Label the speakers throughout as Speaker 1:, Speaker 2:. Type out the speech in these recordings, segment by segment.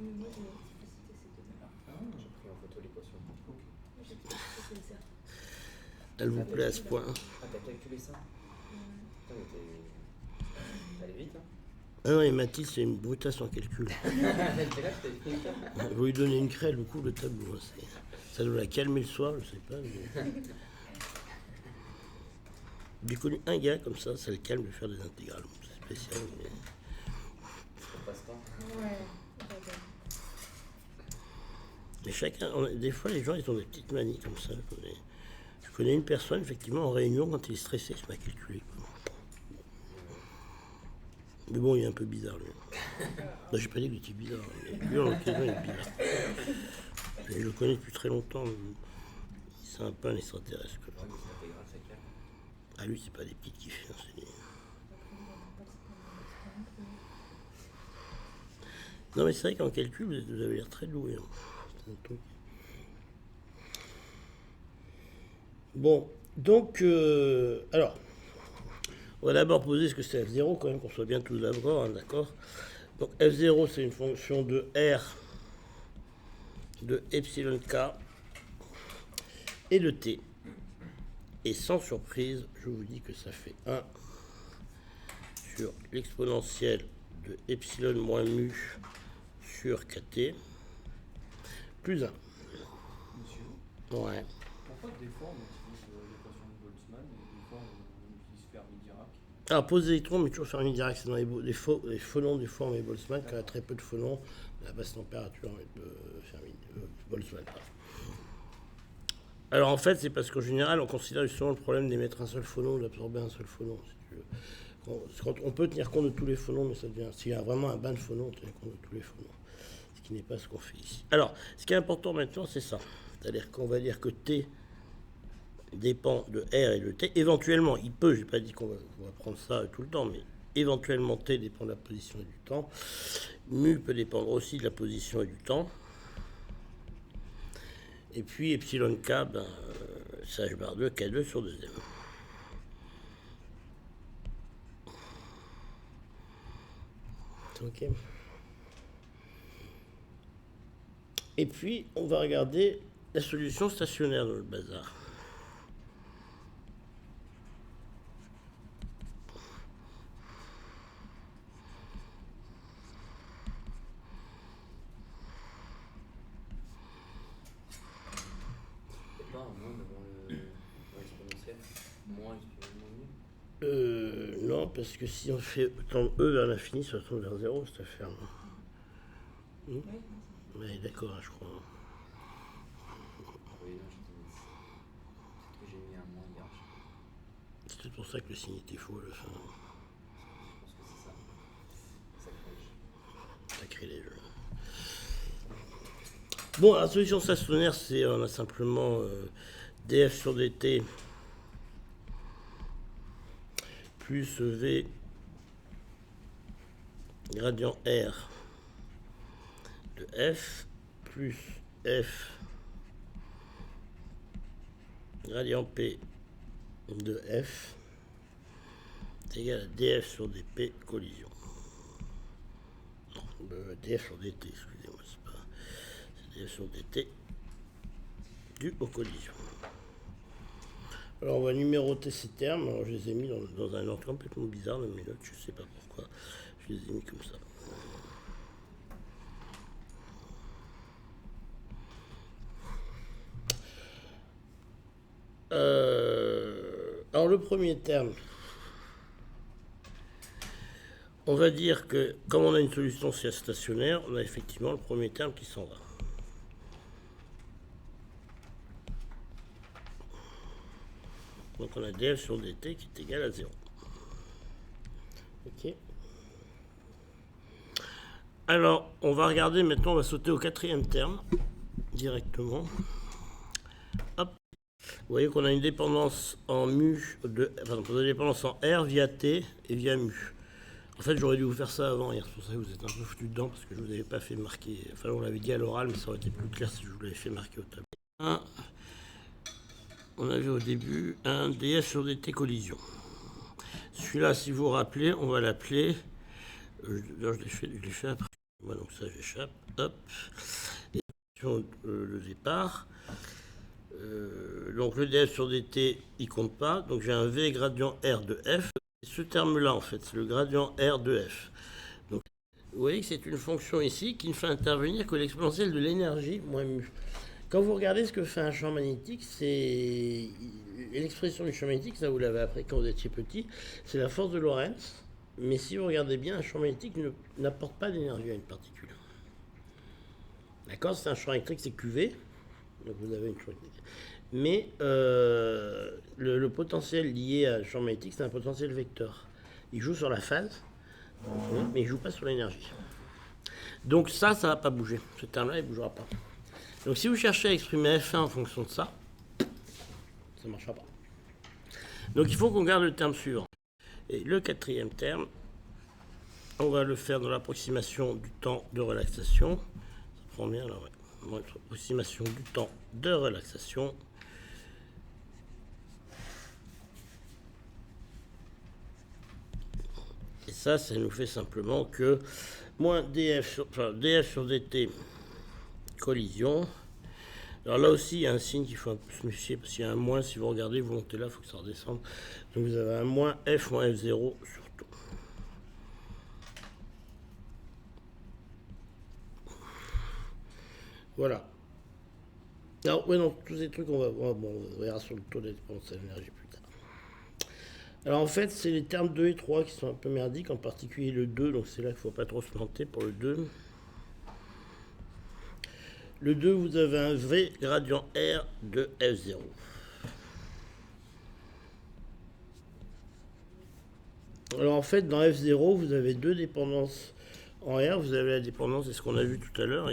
Speaker 1: mais moi j'ai explicité ces données-là.
Speaker 2: J'ai pris en photo l'équation.
Speaker 1: J'ai explicité ça.
Speaker 3: Elle vous plaît à ce point?
Speaker 2: Ah, t'as calculé ça? Putain, mais t'es allé vite, hein?
Speaker 3: Ah non, et Mathilde, c'est une brutasse en calcul.
Speaker 2: Quel âge t'as dit?
Speaker 3: Vous lui donnez une craie, le coup, le tableau. Ça doit la calmer le soir, je sais pas. Mais... J'ai connu un gars comme ça le calme de faire des intégrales. C'est spécial. Mais...
Speaker 2: Pour passe-temps.
Speaker 1: Ouais.
Speaker 3: Mais chacun, des fois, les gens, ils ont des petites manies comme ça. Je connais une personne, effectivement, en réunion, quand il est stressé, il se met à calculer. Mais bon, il est un peu bizarre, lui. Ben, j'ai pas dit qu'il était bizarre. Lui, en l'occasion, il est bizarre. Et je le connais depuis très longtemps. C'est un peu un extraterrestre.
Speaker 2: Ouais, mais c'est intégral, ça calme.
Speaker 3: Ah, lui, c'est pas des petites kiffs. Hein, non, mais c'est vrai qu'en calcul, vous avez l'air très doué. Hein. C'est un truc. Bon, donc, alors, on va d'abord poser ce que c'est F0, quand même, qu'on soit bien tous d'accord, hein, d'accord. Donc, F0, c'est une fonction de R de epsilon k et de t. Et sans surprise, je vous dis que ça fait 1 sur l'exponentielle de epsilon moins mu sur kt plus 1.
Speaker 4: Monsieur,
Speaker 3: Ouais.
Speaker 4: pourquoi des fois on utilise l'équation de Boltzmann et des fois on utilise Fermi-Dirac?
Speaker 3: Alors, pose des électrons, mais toujours Fermi-Dirac, c'est dans les phonons des formes et Boltzmann, quand il y a très peu de phonons, la basse température Boltzmann. Alors, en fait, c'est parce qu'en général, on considère justement le problème d'émettre un seul phonon ou d'absorber un seul phonon, si tu veux. On peut tenir compte de tous les phonons, mais ça devient, s'il y a vraiment un bain de phonons, on tient compte de tous les phonons. Ce qui n'est pas ce qu'on fait ici. Alors, ce qui est important maintenant, c'est ça. C'est-à-dire qu'on va dire que T dépend de R et de T. Éventuellement, il peut, je n'ai pas dit qu'on va prendre ça tout le temps, mais éventuellement T dépend de la position et du temps. Mu peut dépendre aussi de la position et du temps. Et puis epsilon k, c'est h bar 2, K2 sur 2m. Ok. Et puis, on va regarder la solution stationnaire dans le bazar.
Speaker 2: C'est pas un moins devant l'exponentielle. Moins exponentielle
Speaker 3: Non, parce que si on fait tendre E vers l'infini, ça tombe vers 0, cette affaire.
Speaker 1: Oui.
Speaker 3: Oui, d'accord, je crois.
Speaker 2: Oui, non, peut-être que j'ai mis un moins hier.
Speaker 3: C'est peut-être pour ça que le signe était faux à la fin.
Speaker 2: Je pense que c'est ça. Sacrilège.
Speaker 3: Sacrilège. Bon, la solution stationnaire, c'est on a simplement df sur dt plus v gradient r de f plus f gradient p de f est égal à df sur dp collision. Non, df sur dt, excusez-moi, c'est df sur dt dû aux collisions. Alors on va numéroter ces termes. Alors je les ai mis dans un ordre complètement bizarre dans mes notes, je ne sais pas pourquoi. Je les ai mis comme ça. Alors le premier terme, on va dire que comme on a une solution stationnaire, on a effectivement le premier terme qui s'en va. Donc on a df sur dt qui est égal à 0. Ok. Alors, on va regarder maintenant, on va sauter au quatrième terme, directement. Hop. Vous voyez qu'on a une dépendance en mu, une dépendance en R via T et via mu. En fait, j'aurais dû vous faire ça avant hier, c'est pour ça que vous êtes un peu foutu dedans, parce que je ne vous avais pas fait marquer. Enfin, on l'avait dit à l'oral, mais ça aurait été plus clair si je vous l'avais fait marquer au tableau. On avait au début un df sur dt collision. Celui-là, si vous vous rappelez, on va l'appeler. Je l'ai fait après. Moi, donc ça, j'échappe. Hop. Et le départ. Donc le df sur dt, il compte pas. Donc j'ai un v gradient r de f. Et ce terme-là, en fait, c'est le gradient r de f. Donc, vous voyez que c'est une fonction ici qui ne fait intervenir que l'exponentielle de l'énergie moins mu. Quand vous regardez ce que fait un champ magnétique, c'est l'expression du champ magnétique, ça vous l'avez appris quand vous étiez petit, c'est la force de Lorentz. Mais si vous regardez bien, un champ magnétique n'apporte pas d'énergie à une particule. D'accord? C'est un champ électrique, c'est QV. Donc vous avez une champ magnétique. Mais le potentiel lié à un champ magnétique, c'est un potentiel vecteur. Il joue sur la phase, mais il ne joue pas sur l'énergie. Donc ça ne va pas bouger. Ce terme-là, il ne bougera pas. Donc si vous cherchez à exprimer F1 en fonction de ça, ça ne marchera pas. Donc il faut qu'on garde le terme suivant. Et le quatrième terme, on va le faire dans l'approximation du temps de relaxation. Ça prend bien là, ouais. Notre approximation du temps de relaxation. Et ça nous fait simplement que moins df sur dt collision. Alors là aussi, il y a un signe qu'il faut un peu se méfier, parce qu'il y a un moins, si vous regardez, vous montez là, il faut que ça redescende. Donc vous avez un moins f-0 sur tout. Voilà. Alors, ouais, non, tous ces trucs, on verra sur le taux de dépendance à l'énergie plus tard. Alors en fait, c'est les termes 2 et 3 qui sont un peu merdiques, en particulier le 2, donc c'est là qu'il ne faut pas trop se planter pour le 2. Le 2, vous avez un V gradient R de F0. Alors en fait, dans F0, vous avez deux dépendances en R. Vous avez la dépendance, c'est ce qu'on a vu tout à l'heure.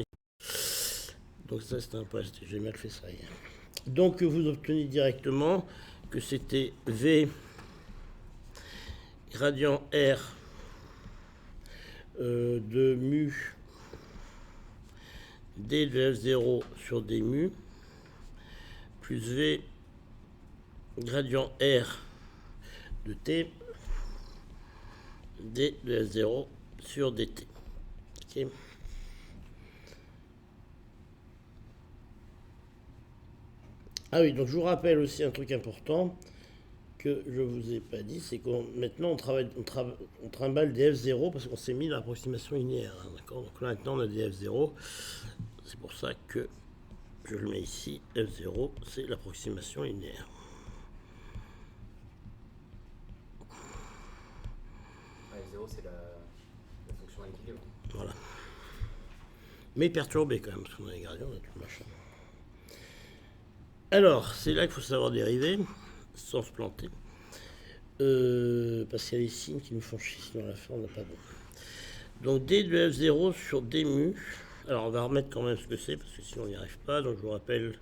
Speaker 3: Donc ça, c'est un peu... J'ai mal fait ça hier. Donc vous obtenez directement que c'était V gradient R de mu d de F0 sur d mu plus V gradient R de T d de F0 sur dt. Okay. Ah oui, donc je vous rappelle aussi un truc important que je ne vous ai pas dit, c'est qu'on maintenant on trimballe des F0 parce qu'on s'est mis dans l'approximation linéaire. Hein, d'accord. Donc là maintenant on a des F0. C'est pour ça que je le mets ici. F0, c'est l'approximation linéaire.
Speaker 2: F0, c'est la fonction à l'équilibre.
Speaker 3: Voilà. Mais perturbé quand même, parce qu'on a les gradients, on a tout le machin. Alors, c'est là qu'il faut savoir dériver, sans se planter. Parce qu'il y a des signes qui nous font chier, sinon à la fin, on n'a pas bon. Donc, d de F0 sur d mu. Alors, on va remettre quand même ce que c'est, parce que sinon, on n'y arrive pas. Donc, je vous rappelle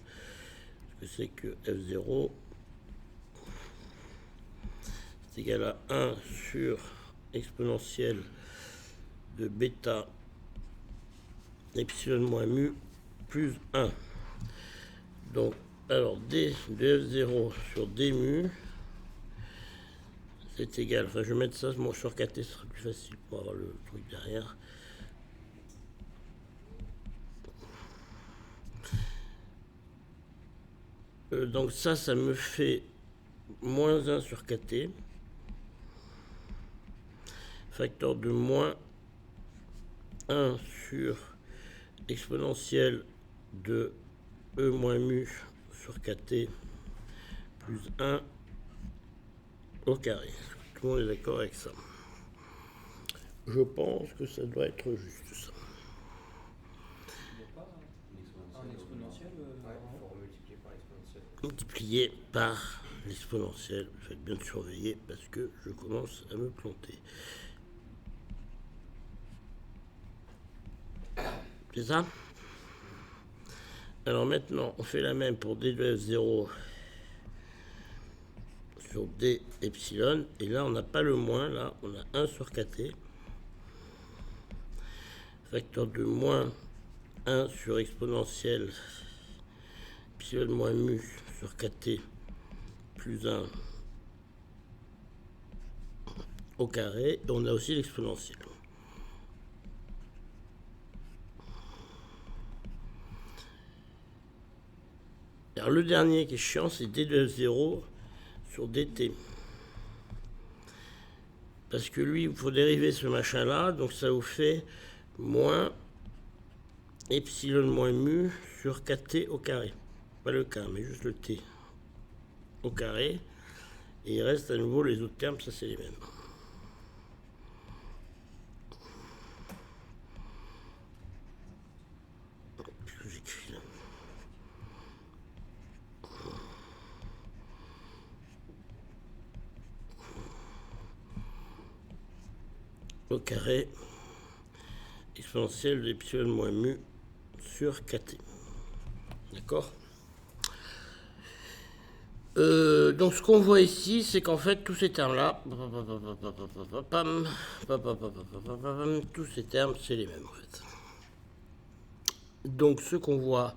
Speaker 3: ce que c'est que F0. C'est égal à 1 sur exponentielle de bêta epsilon moins mu plus 1. Donc, alors d de F0 sur d mu, c'est égal, enfin je vais mettre ça sur KT, ce sera plus facile pour avoir le truc derrière. Donc ça me fait moins 1 sur KT, facteur de moins 1 sur exponentielle de E moins mu sur KT plus 1 au carré. Tout le monde est d'accord avec ça. Je pense que ça doit être juste ça.
Speaker 4: Il n'y a pas un exponentiel
Speaker 2: Ouais, il faut remultiplier par l'exponentielle.
Speaker 3: Multiplié par l'exponentielle. Faites bien de surveiller parce que je commence à me planter. C'est ça? Alors maintenant, on fait la même pour d de F0 sur d epsilon. Et là, on n'a pas le moins. Là, on a 1 sur kt. Facteur de moins 1 sur exponentielle epsilon moins mu sur kt plus 1 au carré. Et on a aussi l'exponentielle. Alors le dernier qui est chiant, c'est d de f0 sur dt. Parce que lui, il faut dériver ce machin-là, donc ça vous fait moins epsilon moins mu sur kt au carré. Pas le k, mais juste le t au carré. Et il reste à nouveau les autres termes, ça c'est les mêmes. Qu'est-ce que j'écris là? Au carré exponentielle d'epsilon moins mu sur kt. D'accord? Donc ce qu'on voit ici, c'est qu'en fait tous ces termes-là, tous ces termes, c'est les mêmes en fait. Donc ce qu'on voit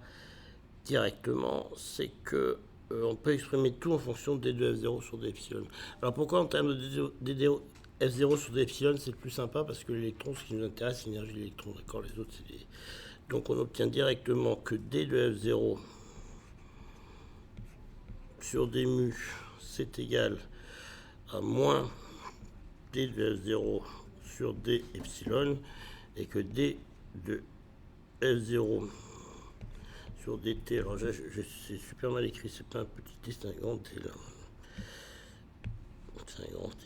Speaker 3: directement, c'est que on peut exprimer tout en fonction de d de f0 sur d epsilon. Alors pourquoi en termes de d f0 sur d epsilon, c'est le plus sympa parce que l'électron, ce qui nous intéresse, c'est l'énergie de l'électron, d'accord? Les autres, c'est des... Donc on obtient directement que d de f0 sur d mu, c'est égal à moins d de f0 sur d epsilon, et que d de f0 sur dt, alors c'est super mal écrit, c'est pas un petit t, c'est un grand t là. C'est un grand t.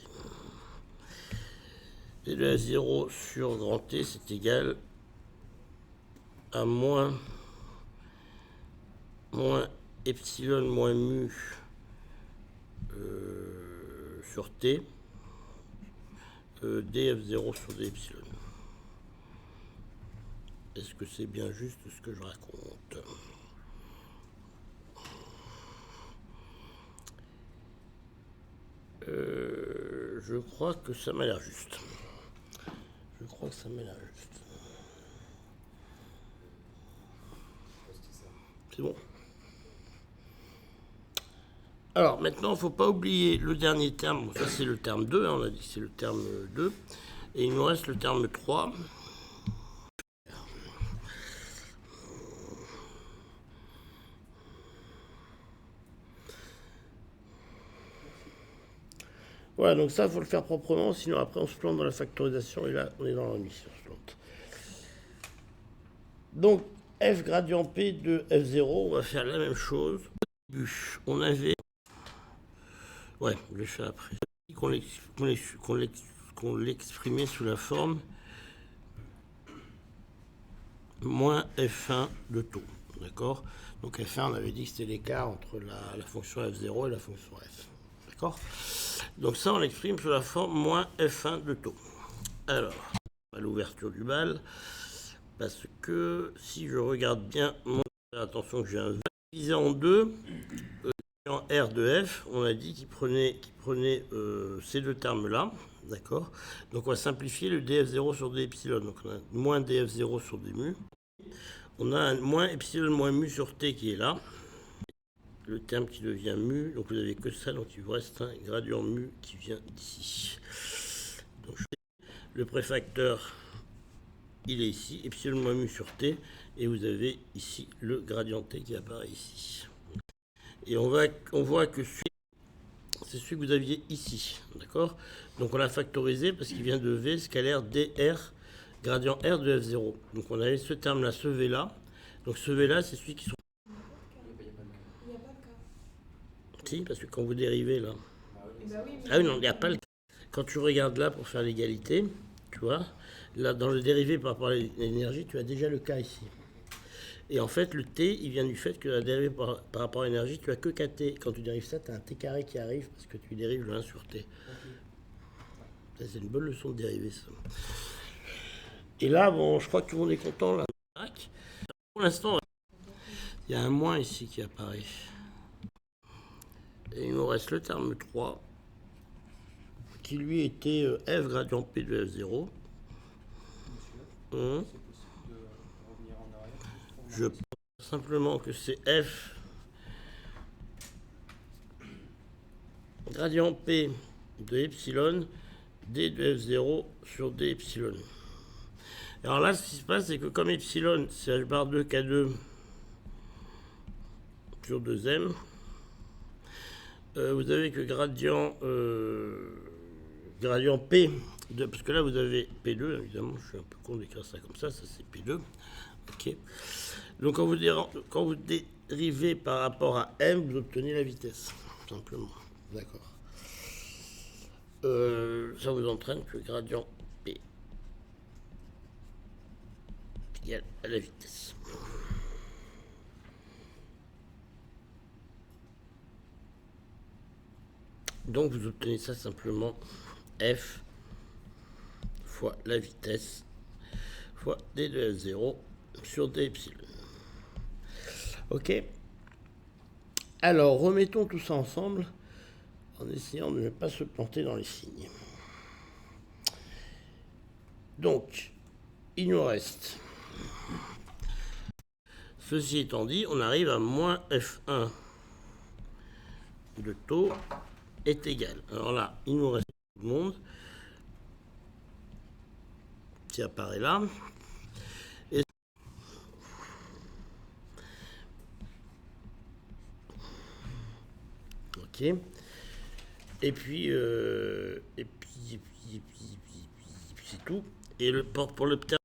Speaker 3: D de f0 sur grand t, c'est égal à moins epsilon moins mu sur t df0 sur d epsilon. Est-ce que c'est bien juste ce que je raconte? Je crois que ça m'a l'air juste. Je crois que ça m'a l'air juste. C'est bon. Alors maintenant, il ne faut pas oublier le dernier terme. Ça c'est le terme 2, hein, on a dit que c'est le terme 2. Et il nous reste le terme 3. Voilà, donc ça, il faut le faire proprement, sinon après on se plante dans la factorisation et là, on est dans l'ennui si on se plante. Donc, f gradient p de f0, on va faire la même chose. Au début, on avait... Ouais, je vais faire après. Qu'on l'exprimait sous la forme moins f1 de taux. D'accord? Donc f1, on avait dit que c'était l'écart entre la fonction f0 et la fonction f. D'accord? Donc ça, on l'exprime sous la forme moins f1 de taux. Alors, à l'ouverture du bal, parce que si je regarde bien, attention que j'ai un divisé en deux, en R de f, on a dit qu'il prenait ces deux termes-là, d'accord? Donc on va simplifier le df0 sur d epsilon. Donc on a moins df0 sur d mu. On a un moins epsilon moins mu sur t qui est là. Le terme qui devient mu, donc vous n'avez que ça, donc il vous reste un gradient mu qui vient d'ici. Donc le préfacteur, il est ici, epsilon moins mu sur t, et vous avez ici le gradient t qui apparaît ici. Et on voit que c'est celui que vous aviez ici, d'accord? Donc on l'a factorisé parce qu'il vient de v scalaire dr, gradient r de f0. Donc on avait ce terme-là, ce v-là. Donc ce v-là, c'est celui qui sont... Si, parce que quand vous dérivez là... Ah oui, non, il n'y a pas le... Quand tu regardes là pour faire l'égalité, tu vois, là dans le dérivé par rapport à l'énergie, tu as déjà le k ici. Et en fait, le t, il vient du fait que la dérivée par rapport à l'énergie, tu as que kt. Quand tu dérives ça, tu as un t carré qui arrive parce que tu dérives le 1 sur t. Ça, c'est une bonne leçon de dérivée, ça. Et là, bon, je crois que tout le monde est content, là. Pour l'instant, il y a un moins ici qui apparaît. Et il nous reste le terme 3, qui lui était f gradient p de f0. Je pense simplement que c'est f gradient p de epsilon d de f0 sur d epsilon. Alors là, ce qui se passe, c'est que comme epsilon, c'est h bar 2 k2 sur sur 2m. Vous avez que gradient P, parce que là vous avez P2, évidemment, je suis un peu con d'écrire ça comme ça c'est P2. Ok. Donc quand vous dérivez par rapport à M, vous obtenez la vitesse, tout simplement. D'accord. Ça vous entraîne que gradient P égale à la vitesse. Donc vous obtenez ça simplement F fois la vitesse fois d de F0 sur d epsilon. Ok. Alors remettons tout ça ensemble en essayant de ne pas se planter dans les signes. Donc il nous reste, ceci étant dit, on arrive à moins F1 de taux est égal. Alors là, il nous reste tout le monde qui apparaît là. Et ok. Et puis c'est tout. Et le port pour le terme.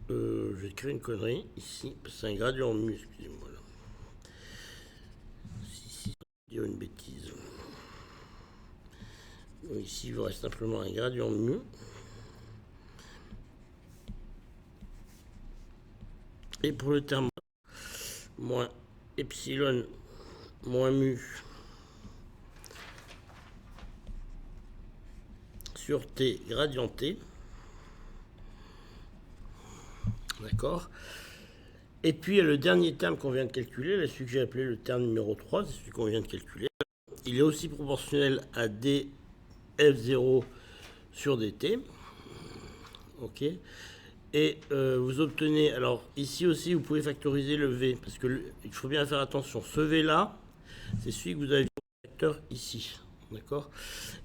Speaker 3: J'ai écrit une connerie ici. C'est un gradient mu, excusez-moi. Si, dire une bêtise. Donc ici, il vous reste simplement un gradient mu. Et pour le terme moins epsilon moins mu sur t gradient t. D'accord. Et puis il y a le dernier terme qu'on vient de calculer, là, celui que j'ai appelé le terme numéro 3, c'est celui qu'on vient de calculer. Il est aussi proportionnel à df0 sur dt. Ok. Et vous obtenez, alors ici aussi vous pouvez factoriser le v, parce que il faut bien faire attention, ce v là, c'est celui que vous avez au facteur ici. D'accord.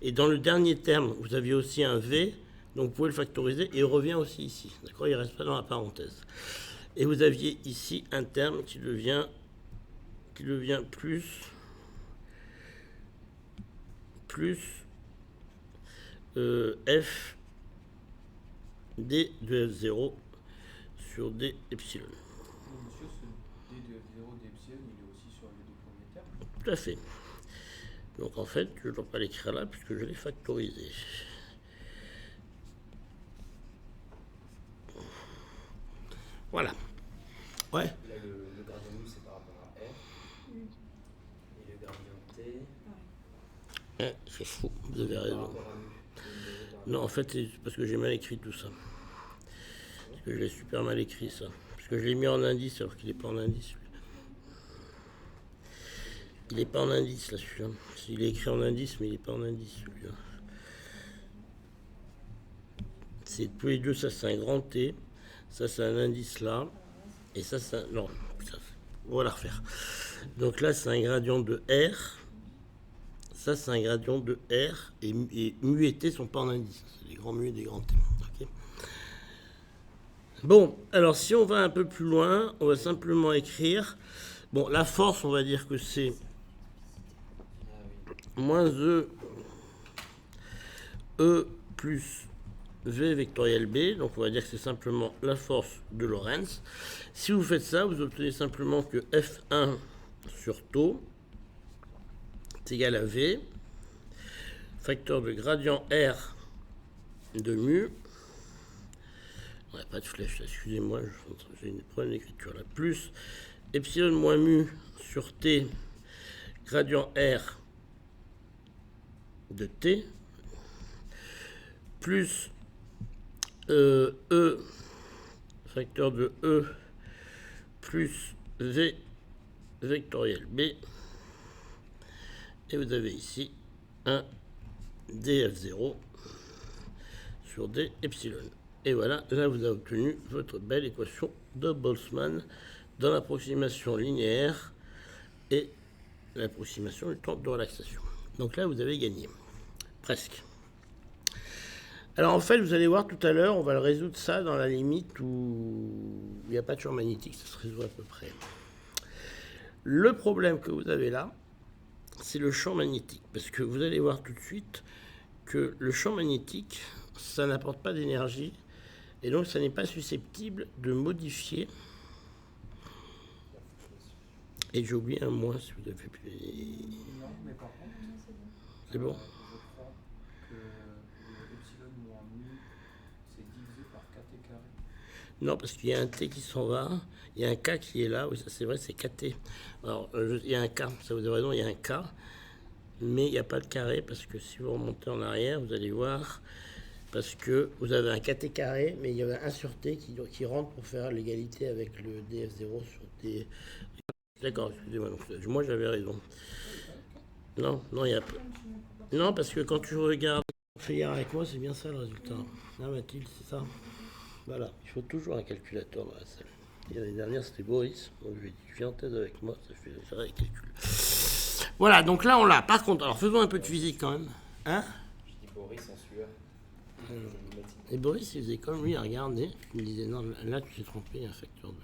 Speaker 3: Et dans le dernier terme, vous aviez aussi un v, donc vous pouvez le factoriser et il revient aussi ici. D'accord. Il ne reste pas dans la parenthèse. Et vous aviez ici un terme qui devient plus f d de f0 sur d epsilon.
Speaker 4: Monsieur, ce d de f0 d'epsilon, il est aussi sur les deux premiers termes.
Speaker 3: Tout à fait. Donc en fait, je ne dois pas l'écrire là puisque je l'ai factorisé. Voilà. Ouais.
Speaker 2: Là, le gradient mu, c'est par rapport à R. Et le gradient T.
Speaker 3: Ouais, c'est fou, vous avez
Speaker 2: Par
Speaker 3: raison.
Speaker 2: rapport à mu.
Speaker 3: Non, en fait, c'est parce que j'ai mal écrit tout ça. Parce que je l'ai super mal écrit, ça. Parce que je l'ai mis en indice alors qu'il n'est pas en indice, celui-là. Il n'est pas en indice, là, celui-là. Il est écrit en indice, mais il n'est pas en indice, celui-là. C'est tous les deux, ça, c'est un grand T. Ça, c'est un indice là. Et ça, c'est un... Non, ça, on va la refaire. Donc là, c'est un gradient de R. Ça, c'est un gradient de R. Et mu et T ne sont pas en indice. C'est des grands mu et des grands T. Okay. Bon, alors si on va un peu plus loin, on va simplement écrire... Bon, la force, on va dire que c'est moins E plus V vectoriel B, donc on va dire que c'est simplement la force de Lorentz. Si vous faites ça, vous obtenez simplement que F1 sur tau est égal à V, facteur de gradient R de mu. On n'a pas de flèche, excusez-moi, j'ai une problème d'écriture là. Plus epsilon moins mu sur T, gradient R de T, plus E, facteur de E, plus V vectoriel B. Et vous avez ici un df0 sur d epsilon. Et voilà, là vous avez obtenu votre belle équation de Boltzmann dans l'approximation linéaire et l'approximation du temps de relaxation. Donc là vous avez gagné. Presque. Alors en fait, vous allez voir tout à l'heure, on va le résoudre ça dans la limite où il n'y a pas de champ magnétique, ça se résout à peu près. Le problème que vous avez là, c'est le champ magnétique. Parce que vous allez voir tout de suite que le champ magnétique, ça n'apporte pas d'énergie. Et donc, ça n'est pas susceptible de modifier. Et j'ai oublié un moins, si vous avez pu...
Speaker 4: Non, mais par contre,
Speaker 1: Non, c'est bon.
Speaker 3: C'est bon.
Speaker 4: je crois que le epsilon moins mu, c'est divisé par kt carré.
Speaker 3: Non, parce qu'il y a un T qui s'en va, il y a un K qui est là, oui, ça c'est vrai, c'est KT. Alors, il y a un K, ça vous avez raison, il y a un K, mais il n'y a pas de carré, parce que si vous remontez en arrière, vous allez voir, parce que vous avez un KT carré, mais il y avait un sur T qui rentre pour faire l'égalité avec le DF0 sur T. D'accord, excusez-moi, donc, moi j'avais raison. Non, non, il y a pas. Non, parce que quand tu regardes, fais hier avec moi, c'est bien ça le résultat. Ah, Mathilde, c'est ça. Voilà, il faut toujours un calculateur dans la salle. Et l'année dernière, c'était Boris. Donc je lui ai dit, tu viens en thèse avec moi, ça fait les calculs. Voilà, donc là, on l'a. Par contre, alors faisons un peu de physique quand même. Hein?
Speaker 2: Je dis Boris en sueur. Je lui mets-
Speaker 3: Et Boris, il faisait comme lui, à regarder. Il me disait, non, là, tu t'es trompé, il y a un facteur de...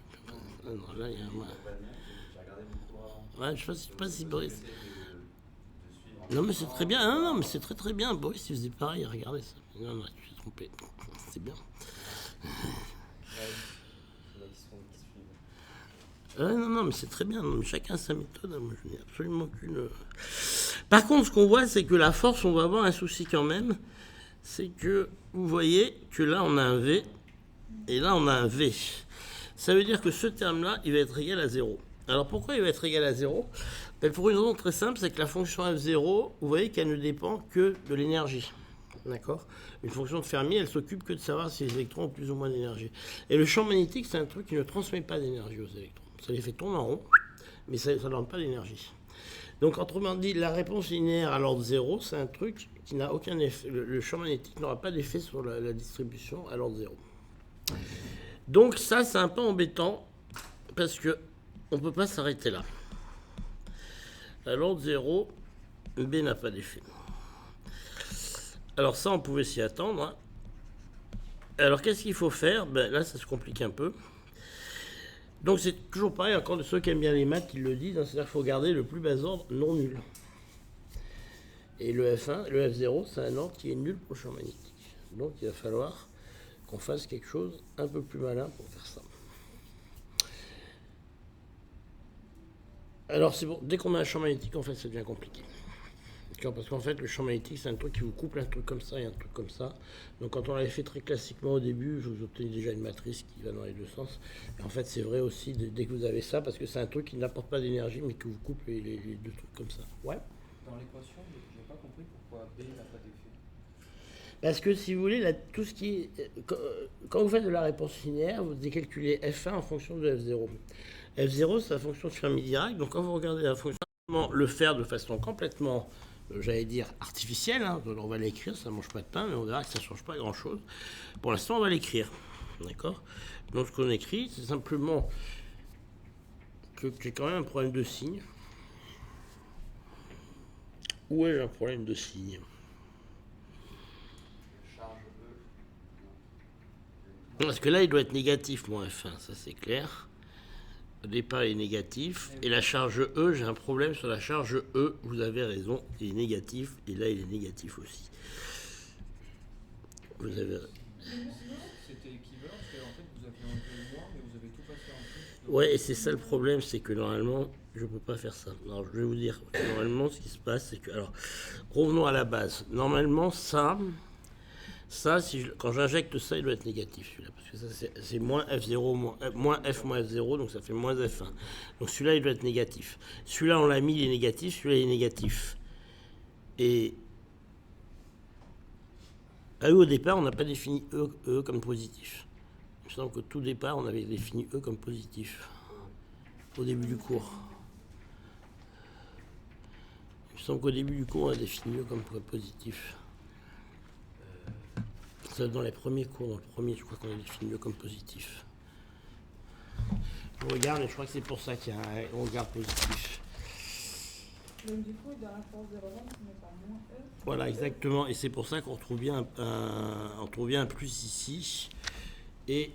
Speaker 3: Ah non, là, il y a un...
Speaker 2: J'ai regardé mon cours avant.
Speaker 3: Ouais, je sais pas si Boris...
Speaker 2: J'essaie de suivre.
Speaker 3: Non, mais c'est très bien. Non, non, mais c'est très très bien. Boris, il faisait pareil, regardez ça. Non, non, tu t'es trompé. C'est bien.
Speaker 2: Ouais, il y en a qui suivent.
Speaker 3: Ouais, non, non, mais c'est très bien. Non, mais chacun a sa méthode. Moi, je n'ai absolument aucune... Par contre, ce qu'on voit, c'est que la force, on va avoir un souci quand même. C'est que, vous voyez que là, on a un V. Et là, on a un V. Ça veut dire que ce terme-là, il va être égal à 0. Alors, pourquoi il va être égal à 0? Ben, pour une raison très simple, c'est que la fonction F0, vous voyez qu'elle ne dépend que de l'énergie. D'accord? Une fonction de Fermi, elle s'occupe que de savoir si les électrons ont plus ou moins d'énergie. Et le champ magnétique, c'est un truc qui ne transmet pas d'énergie aux électrons. Ça les fait tourner en rond, mais ça ne donne pas d'énergie. Donc, autrement dit, la réponse linéaire à l'ordre 0, c'est un truc qui n'a aucun effet. Le champ magnétique n'aura pas d'effet sur la distribution à l'ordre 0. Donc, ça, c'est un peu embêtant, parce que on ne peut pas s'arrêter là. À l'ordre 0, B n'a pas d'effet. Alors ça, on pouvait s'y attendre. Hein. Alors qu'est-ce qu'il faut faire? Ben, là, ça se complique un peu. Donc c'est toujours pareil, encore de ceux qui aiment bien les maths, ils le disent, hein, c'est-à-dire qu'il faut garder le plus bas ordre non nul. Et le F1, le F0, c'est un ordre qui est nul pour le champ magnétique. Donc il va falloir qu'on fasse quelque chose un peu plus malin pour faire ça. Alors c'est bon, dès qu'on a un champ magnétique, en fait, ça devient compliqué. Parce qu'en fait, le champ magnétique, c'est un truc qui vous couple un truc comme ça et un truc comme ça. Donc quand on l'avait fait très classiquement au début, je vous obtenais déjà une matrice qui va dans les deux sens. Et en fait, c'est vrai aussi dès que vous avez ça, parce que c'est un truc qui n'apporte pas d'énergie, mais qui vous coupe les deux trucs comme ça. Ouais.
Speaker 4: Dans l'équation, j'ai pas compris pourquoi B n'a pas d'effet.
Speaker 3: Parce que si vous voulez, là, tout ce qui est... Quand vous faites de la réponse linéaire, vous décalculez F1 en fonction de F0. F0, c'est la fonction de Fermi-Dirac. Donc quand vous regardez la fonction, le faire de façon complètement, j'allais dire, artificielle, hein, on va l'écrire, ça ne mange pas de pain, mais on verra que ça ne change pas grand-chose. Pour l'instant, on va l'écrire. D'accord? Donc ce qu'on écrit, c'est simplement que j'ai quand même un problème de signe. Où est un problème de signe? Parce que là, il doit être négatif, mon F1, ça c'est clair. Au départ, il est négatif. Et la charge E, j'ai un problème sur la charge E. Vous avez raison, il est négatif. Et là, il est négatif aussi. Vous avez...
Speaker 4: C'était équivalent parce qu'en fait vous aviez enlevé le moins, mais vous avez tout passé en plus.
Speaker 3: Ouais, et c'est ça le problème, c'est que normalement, je ne peux pas faire ça. Alors, je vais vous dire, normalement, ce qui se passe, c'est que... Alors, revenons à la base. Normalement, ça quand j'injecte ça, il doit être négatif, celui-là. Parce que ça, c'est moins F0, moins F moins F0, donc ça fait moins F1. Donc celui-là, il doit être négatif. Celui-là, on l'a mis, il est négatif. Celui-là, il est négatif. Et... Ah oui, au départ, on n'a pas défini E comme positif. Il me semble qu'au tout départ, on avait défini E comme positif. Au début du cours. Il me semble qu'au début du cours, on a défini E comme positif. Dans les premiers cours, dans le premier, je crois qu'on a défini E comme positif. On regarde, et je crois que c'est pour ça qu'il y a un regard positif.
Speaker 1: Donc du coup, dans la force de relance, on met par moins E.
Speaker 3: Voilà, exactement. Et c'est pour ça qu'on retrouve bien un plus ici. Mais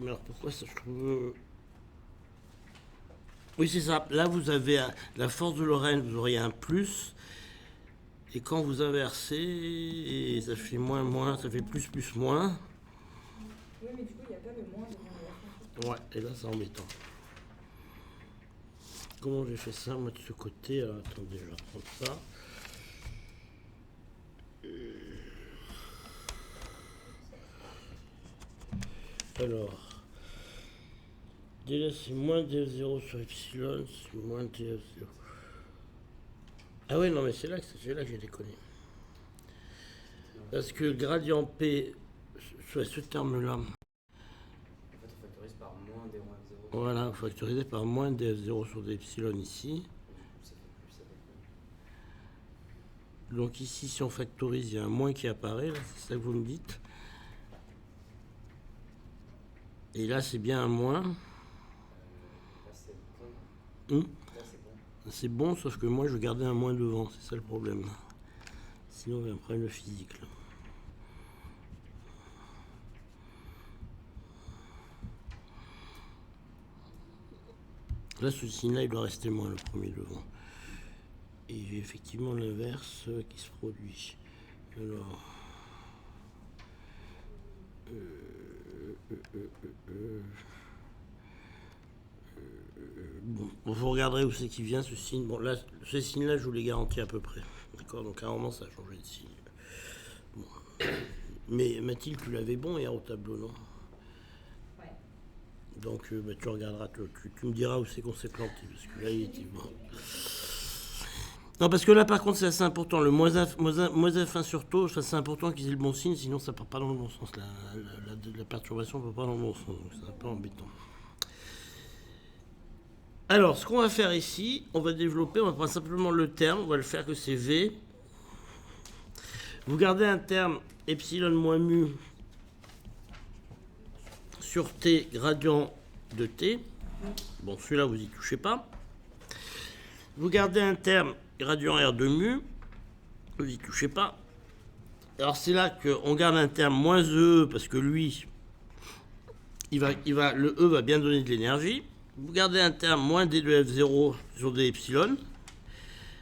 Speaker 3: alors pourquoi ça, je trouve... Oui, c'est ça. Là, vous avez la force de Lorentz, vous auriez un plus. Et quand vous inversez, et ça fait moins, moins, ça fait plus, plus, moins.
Speaker 1: Oui, mais du coup, il n'y a pas le moins devant le F1.
Speaker 3: Ouais, et là, c'est embêtant. Comment j'ai fait ça, moi, de ce côté? Alors, attendez, je vais reprendre ça. Alors, déjà, c'est moins df0 sur epsilon, c'est moins df0. Ah ouais, non, mais c'est là que j'ai déconné. Parce que le gradient P, sur ce terme-là,
Speaker 2: En fait, on factorise par moins d1 f0.
Speaker 3: voilà, factorisé par moins df0 sur d'epsilon ici.
Speaker 2: Et du coup, ça fait plus, ça fait plus.
Speaker 3: Donc ici, si on factorise, il y a un moins qui apparaît, là, c'est ça que vous me dites. Et là, c'est bien un moins.
Speaker 2: Là, c'est bon.
Speaker 3: Hum,
Speaker 2: Là, c'est bon.
Speaker 3: c'est bon, sauf que moi, je gardais un moins devant, c'est ça le problème. Sinon, il y a un problème de physique, là. Là, ce signe-là, il doit rester moins, le premier devant. Et j'ai effectivement l'inverse qui se produit. Alors... Bon, vous regarderez où c'est qui vient ce signe. Bon, là, ce signe-là, je vous l'ai garanti à peu près. D'accord, donc à un moment, ça a changé de signe. Bon. Mais Mathilde, tu l'avais bon hier au tableau, non?
Speaker 1: Ouais.
Speaker 3: Donc, bah, tu regarderas, tu me diras où c'est qu'on s'est planté, parce que là, il était bon. Non, parce que là, par contre, c'est assez important. Le moins F1 sur taux, c'est important qu'ils aient le bon signe, sinon ça ne part pas dans le bon sens. La perturbation ne va pas dans le bon sens, donc c'est un peu embêtant. Alors, ce qu'on va faire ici, on va développer, on va prendre simplement le terme, on va le faire que c'est V. Vous gardez un terme epsilon moins mu sur T gradient de T. Bon, celui-là, vous n'y touchez pas. Vous gardez un terme gradient R de mu. Vous n'y touchez pas. Alors, c'est là qu'on garde un terme moins E, parce que lui, le E va bien donner de l'énergie. Vous gardez un terme moins D de F0 sur D epsilon.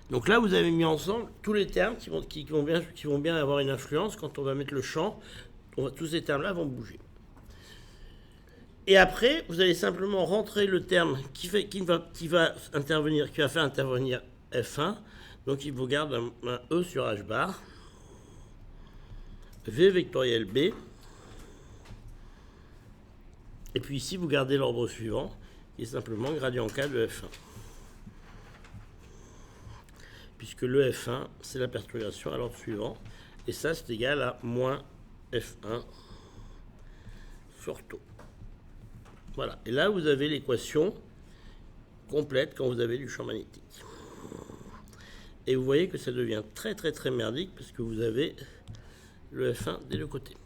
Speaker 3: Donc là, vous avez mis ensemble tous les termes qui vont bien avoir une influence quand on va mettre le champ. Tous ces termes-là vont bouger. Et après, vous allez simplement rentrer le terme qui va faire intervenir F1. Donc il vous garde un E sur H bar. V vectoriel B. Et puis ici, vous gardez l'ordre suivant, qui est simplement gradient K de F1. Puisque le F1, c'est la perturbation à l'ordre suivant. Et ça, c'est égal à moins F1 sur tau. Voilà. Et là, vous avez l'équation complète quand vous avez du champ magnétique. Et vous voyez que ça devient très très très merdique parce que vous avez le F1 des deux côtés.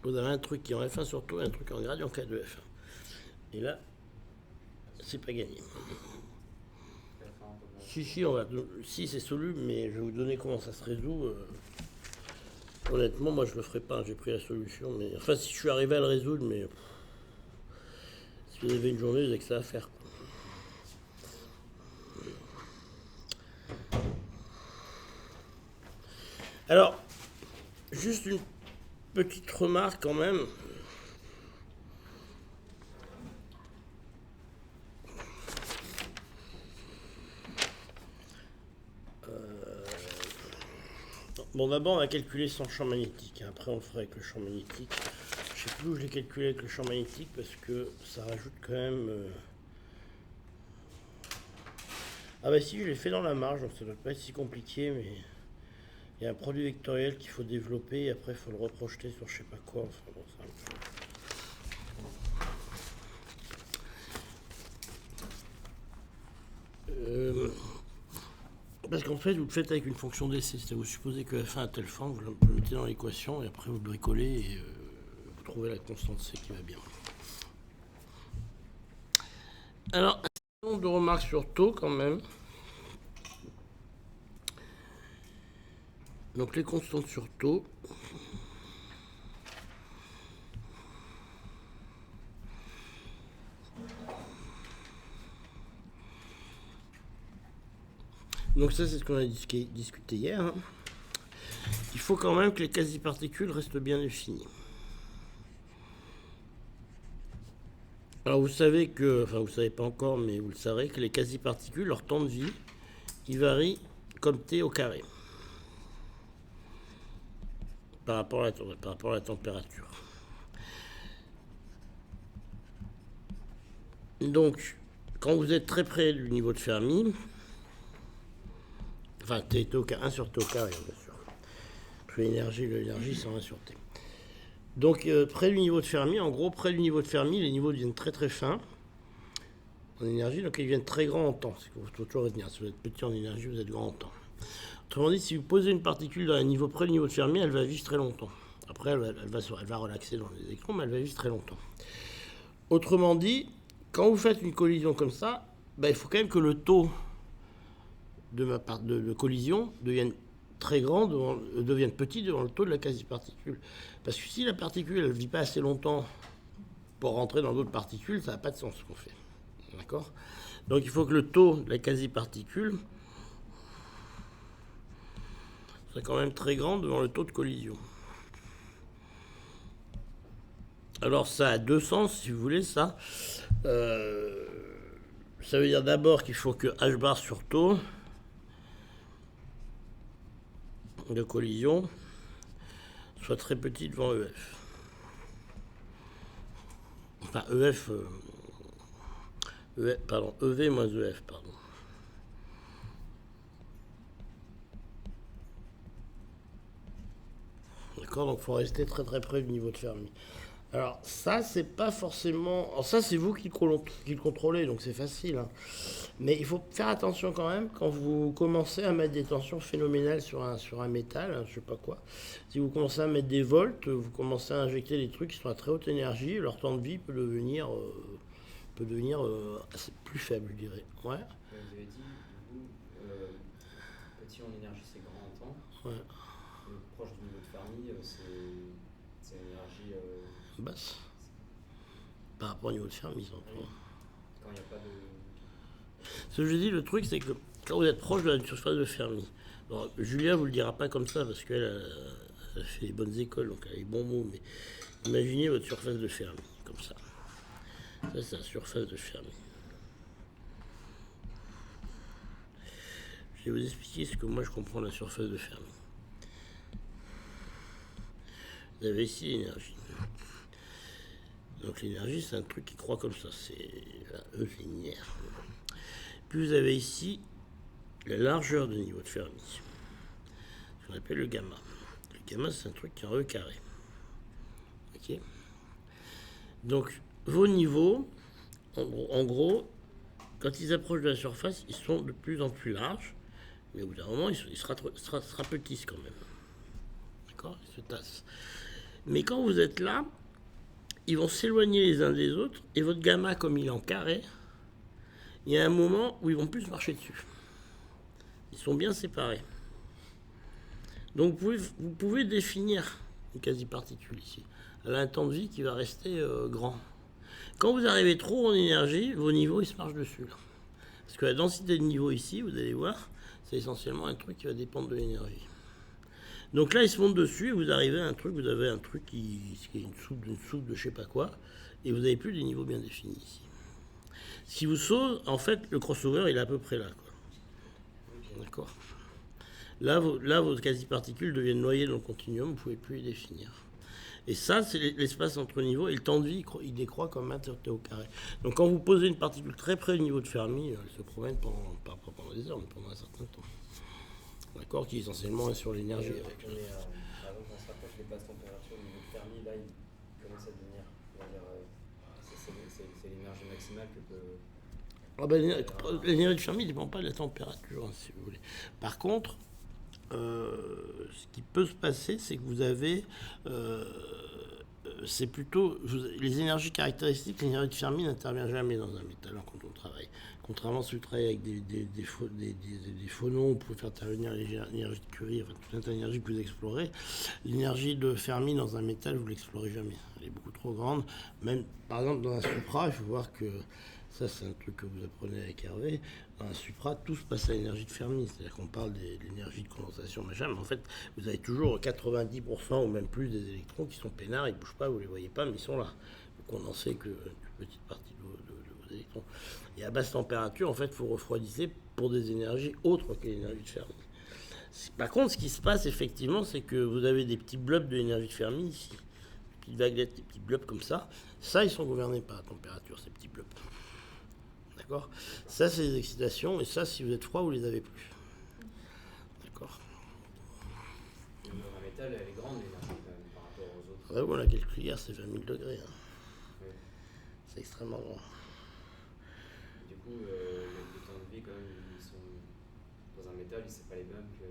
Speaker 3: Vous avez un truc qui est en F1 sur tau et un truc en gradient K de F1. Et là, c'est pas gagné. Si c'est soluble, mais je vais vous donner comment ça se résout. Honnêtement, moi je le ferai pas. J'ai pris la solution, mais enfin si je suis arrivé à le résoudre, mais si vous avez une journée, vous avez que ça à faire. Alors, juste une petite remarque quand même. Bon, d'abord, on va calculer son champ magnétique. Après, on le fera avec le champ magnétique. Je sais plus où je l'ai calculé avec le champ magnétique parce que ça rajoute quand même... Ah bah si, je l'ai fait dans la marge, donc ça doit pas être si compliqué, mais... Il y a un produit vectoriel qu'il faut développer et après, il faut le reprojeter sur je sais pas quoi. Enfin, bon, c'est un peu... Parce qu'en fait, vous le faites avec une fonction d'essai. C'est-à-dire vous supposez que F1 a telle forme, vous le mettez dans l'équation et après vous le bricolez et vous trouvez la constante C qui va bien. Alors, un certain nombre de remarques sur taux quand même. Donc les constantes sur taux. Donc ça, c'est ce qu'on a discuté hier. Hein. Il faut quand même que les quasi-particules restent bien définies. Alors vous savez que, enfin vous ne savez pas encore, mais vous le saurez, que les quasi-particules, leur temps de vie, il varie comme T au carré. Par rapport à la température. Donc, quand vous êtes très près du niveau de Fermi, enfin, T au carré, 1 sur T au carré, bien sûr. Parce que l'énergie, c'est 1 sur T. Donc, près du niveau de Fermi, en gros, près du niveau de Fermi, les niveaux deviennent très très fins en énergie, donc ils deviennent très grands en temps. C'est ce qu'il faut toujours retenir. Si vous êtes petit en énergie, vous êtes grand en temps. Autrement dit, si vous posez une particule dans un niveau près du niveau de Fermi, elle va vivre très longtemps. Après, elle va relaxer dans les électrons, mais elle va vivre très longtemps. Autrement dit, quand vous faites une collision comme ça, il faut quand même que le taux de collision devienne très grand, devienne petit devant le taux de la quasi-particule. Parce que si la particule ne vit pas assez longtemps pour rentrer dans d'autres particules, ça n'a pas de sens ce qu'on fait. D'accord ? Donc il faut que le taux de la quasi-particule soit quand même très grand devant le taux de collision. Alors ça a deux sens, si vous voulez, ça. Ça veut dire d'abord qu'il faut que h bar sur taux de collision soit très petit devant EF. Enfin, EV moins EF, pardon. D'accord, donc il faut rester très très près du niveau de Fermi. Alors ça, c'est pas forcément... Alors ça, c'est vous qui le contrôlez, donc c'est facile. Hein. Mais il faut faire attention quand même quand vous commencez à mettre des tensions phénoménales sur un métal, hein, je sais pas quoi. Si vous commencez à mettre des volts, vous commencez à injecter des trucs qui sont à très haute énergie, leur temps de vie peut devenir assez plus faible, je dirais. Ouais.
Speaker 2: Vous avez dit, du coup, petit en énergie, c'est grand en temps.
Speaker 3: Ouais.
Speaker 2: Proche du niveau de Fermi, c'est l'énergie...
Speaker 3: basse. Par rapport au niveau de Fermi, sans
Speaker 2: oui. Quand il n'y a pas de...
Speaker 3: Ce que je dis, le truc, c'est que quand vous êtes proche de la surface de Fermi, alors, Julia vous le dira pas comme ça, parce qu'elle a fait les bonnes écoles, donc elle a les bons mots, mais imaginez votre surface de Fermi, comme ça. Ça, c'est la surface de Fermi. Je vais vous expliquer ce que moi je comprends de la surface de Fermi. Vous avez ici l'énergie. Donc l'énergie, c'est un truc qui croît comme ça, c'est la E linéaire. Puis vous avez ici la largeur de niveau de Fermi, ce qu'on appelle le gamma. Le gamma, c'est un truc qui est en E carré. Ok. Donc vos niveaux, en gros, quand ils approchent de la surface, ils sont de plus en plus larges, mais au bout d'un moment, ils se rapetissent quand même. D'accord ? Ils se tassent. Mais quand vous êtes là, ils vont s'éloigner les uns des autres, et votre gamma, comme il est en carré, il y a un moment où ils vont plus se marcher dessus. Ils sont bien séparés. Donc vous pouvez définir une quasi-particule ici. Elle a un temps de vie qui va rester grand. Quand vous arrivez trop en énergie, vos niveaux, ils se marchent dessus. Là. Parce que la densité de niveau ici, vous allez voir, c'est essentiellement un truc qui va dépendre de l'énergie. Donc là, ils se montent dessus et vous arrivez à un truc, vous avez un truc qui est une soupe de je sais pas quoi, et vous n'avez plus des niveaux bien définis ici. Ce qui vous sauve, en fait, le crossover, il est à peu près là. Quoi. D'accord. Là, vos quasi-particules deviennent noyées dans le continuum, vous ne pouvez plus les définir. Et ça, c'est l'espace entre niveaux, et le temps de vie, il décroît comme 1 T au carré. Donc quand vous posez une particule très près du niveau de Fermi, elle se promène pas pendant des heures, mais pendant un certain temps. D'accord, qui essentiellement est sur l'énergie.
Speaker 2: Par exemple, on se rapproche des basses températures au niveau de Fermi, là, il commence à devenir, on va dire, c'est l'énergie maximale que peut...
Speaker 3: L'énergie de Fermi ne dépend pas de la température, hein, si vous voulez. Par contre, ce qui peut se passer, c'est que vous avez... c'est plutôt... les énergies caractéristiques, l'énergie de Fermi n'intervient jamais dans un métal quand on travaille. Contrairement à si vous travaillez avec des phonons, vous pouvez faire intervenir l'énergie de Curie, enfin toute une énergie que vous explorez. L'énergie de Fermi dans un métal, vous ne l'explorez jamais. Elle est beaucoup trop grande. Même, par exemple, dans un supra, il faut voir que Ça, c'est un truc que vous apprenez avec Hervé. Dans un supra, tout se passe à l'énergie de Fermi. C'est-à-dire qu'on parle de l'énergie de condensation, machin, mais en fait, vous avez toujours 90% ou même plus des électrons qui sont peinards, ils ne bougent pas, vous ne les voyez pas, mais ils sont là. Vous condensez que une petite partie de vos électrons. Et à basse température, en fait, vous refroidissez pour des énergies autres que l'énergie de Fermi. Par contre, ce qui se passe, effectivement, c'est que vous avez des petits blobs de l'énergie de Fermi ici. Des petites vaguelettes, des petits blobs comme ça. Ça, ils sont gouvernés par la température, ces petits blobs. D'accord. Ça, c'est des excitations, et ça, si vous êtes froid, vous les avez plus. D'accord.
Speaker 2: Un métal, elle est grande l'énergie quand même par rapport aux autres.
Speaker 3: Ouais, voilà, quel hier, c'est 20 000 degrés. Hein.
Speaker 2: Ouais.
Speaker 3: C'est extrêmement grand.
Speaker 2: Du coup, les temps de vie quand même, ils sont dans un métal, c'est pas les mêmes que.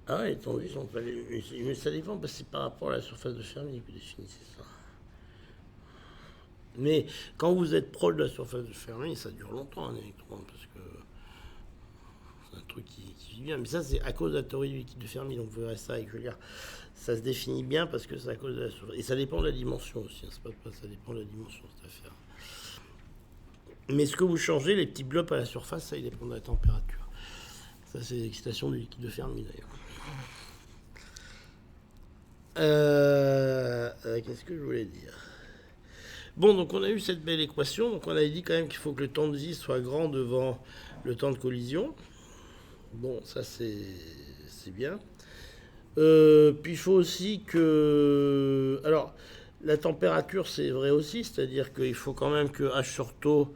Speaker 3: Ah ouais, les temps de vie sont pas les... Mais ça dépend, parce que c'est par rapport à la surface de Fermi que vous définissez ça. Mais quand vous êtes proche de la surface de Fermi, ça dure longtemps un électron, parce que c'est un truc qui vit bien. Mais ça, c'est à cause de la théorie du liquide de Fermi, donc vous verrez ça avec Julia. Ça se définit bien parce que c'est à cause de la surface. Et ça dépend de la dimension aussi, hein, c'est pas, ça dépend de la dimension, cette affaire. Mais ce que vous changez, les petits blocs à la surface, ça, il dépend de la température. Ça, c'est l'excitation du liquide de Fermi, d'ailleurs. Qu'est-ce que je voulais dire? Bon, donc on a eu cette belle équation. Donc on avait dit quand même qu'il faut que le temps de vie soit grand devant le temps de collision. Bon, ça c'est bien. Puis il faut aussi que... Alors, la température, c'est vrai aussi. C'est-à-dire qu'il faut quand même que H sur taux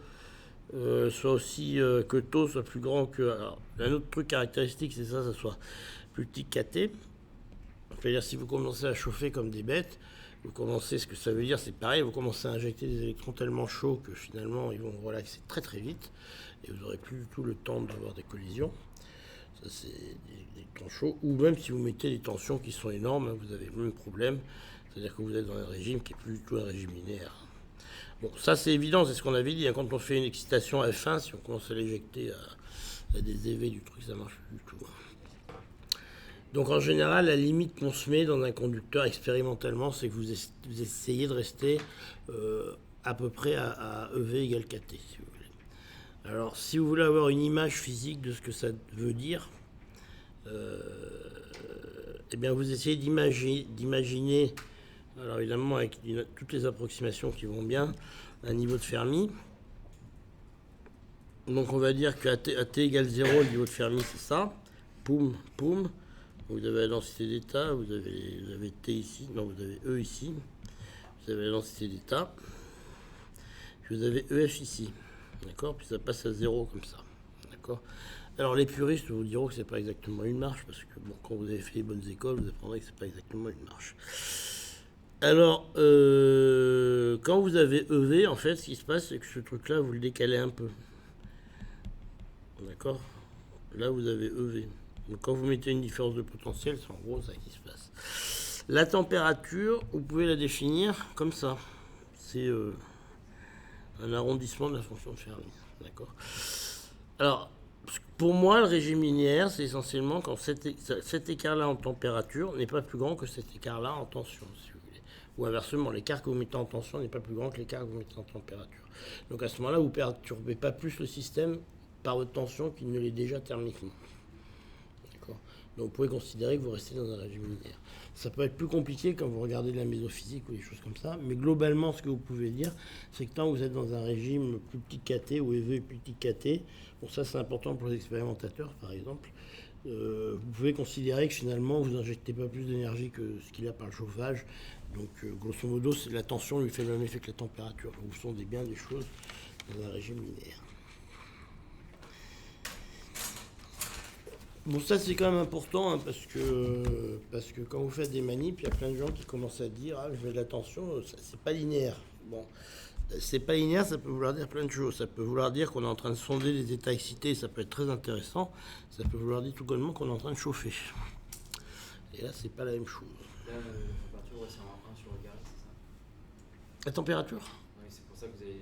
Speaker 3: soit aussi... que taux soit plus grand que... Alors, un autre truc caractéristique, c'est ça soit plus petit que KT. C'est-à-dire si vous commencez à chauffer comme des bêtes, vous commencez, ce que ça veut dire, c'est pareil, vous commencez à injecter des électrons tellement chauds que finalement ils vont relaxer très très vite et vous n'aurez plus du tout le temps d'avoir des collisions. Ça, c'est des électrons chauds. Ou même si vous mettez des tensions qui sont énormes, vous avez le même problème. C'est-à-dire que vous êtes dans un régime qui n'est plus du tout un régime linéaire. Bon, ça c'est évident, c'est ce qu'on avait dit. Hein, quand on fait une excitation F1, si on commence à l'éjecter à des EV du truc, ça ne marche plus du tout. Donc en général, la limite qu'on se met dans un conducteur expérimentalement, c'est que vous essayez de rester à peu près à EV égale KT, si vous voulez. Alors si vous voulez avoir une image physique de ce que ça veut dire, eh bien vous essayez d'imaginer, alors évidemment avec toutes les approximations qui vont bien, un niveau de Fermi. Donc on va dire qu'à T égale 0, le niveau de Fermi c'est ça, poum, poum. Vous avez la densité d'état, vous avez T ici, non, vous avez E ici, vous avez la densité d'état, puis vous avez EF ici, d'accord, puis ça passe à 0 comme ça, d'accord. Alors les puristes vous diront que c'est pas exactement une marche, parce que bon, quand vous avez fait les bonnes écoles, vous apprendrez que c'est pas exactement une marche. Alors, quand vous avez EV, en fait, ce qui se passe, c'est que ce truc-là, vous le décalez un peu, d'accord. Là, vous avez EV. Donc quand vous mettez une différence de potentiel, c'est en gros ça qui se passe. La température, vous pouvez la définir comme ça. C'est un arrondissement de la fonction de Fermi. D'accord. Alors, pour moi, le régime linéaire, c'est essentiellement quand cet écart-là en température n'est pas plus grand que cet écart-là en tension, si vous voulez. Ou inversement, l'écart que vous mettez en tension n'est pas plus grand que l'écart que vous mettez en température. Donc à ce moment-là, vous ne perturbez pas plus le système par votre tension qu'il ne l'est déjà thermiquement. Donc vous pouvez considérer que vous restez dans un régime linéaire. Ça peut être plus compliqué quand vous regardez de la mésophysique ou des choses comme ça, mais globalement, ce que vous pouvez dire, c'est que tant que vous êtes dans un régime plus petit que KT ou EV plus petit que KT, bon ça c'est important pour les expérimentateurs par exemple, vous pouvez considérer que finalement vous n'injectez pas plus d'énergie que ce qu'il a par le chauffage. Donc grosso modo, la tension lui fait le même effet que la température. Donc vous sondez bien des choses dans un régime linéaire. Bon, ça c'est quand même important hein, parce que quand vous faites des manips, il y a plein de gens qui commencent à dire ah, je mets de la tension, c'est pas linéaire. Bon, c'est pas linéaire, ça peut vouloir dire plein de choses. Ça peut vouloir dire qu'on est en train de sonder les états excités, ça peut être très intéressant. Ça peut vouloir dire tout bonnement qu'on est en train de chauffer. Et là, c'est pas la même chose.
Speaker 2: Là, la température, ouais, c'est un 1 sur le carré, c'est ça?
Speaker 3: La température?
Speaker 2: Oui, c'est pour ça que vous avez.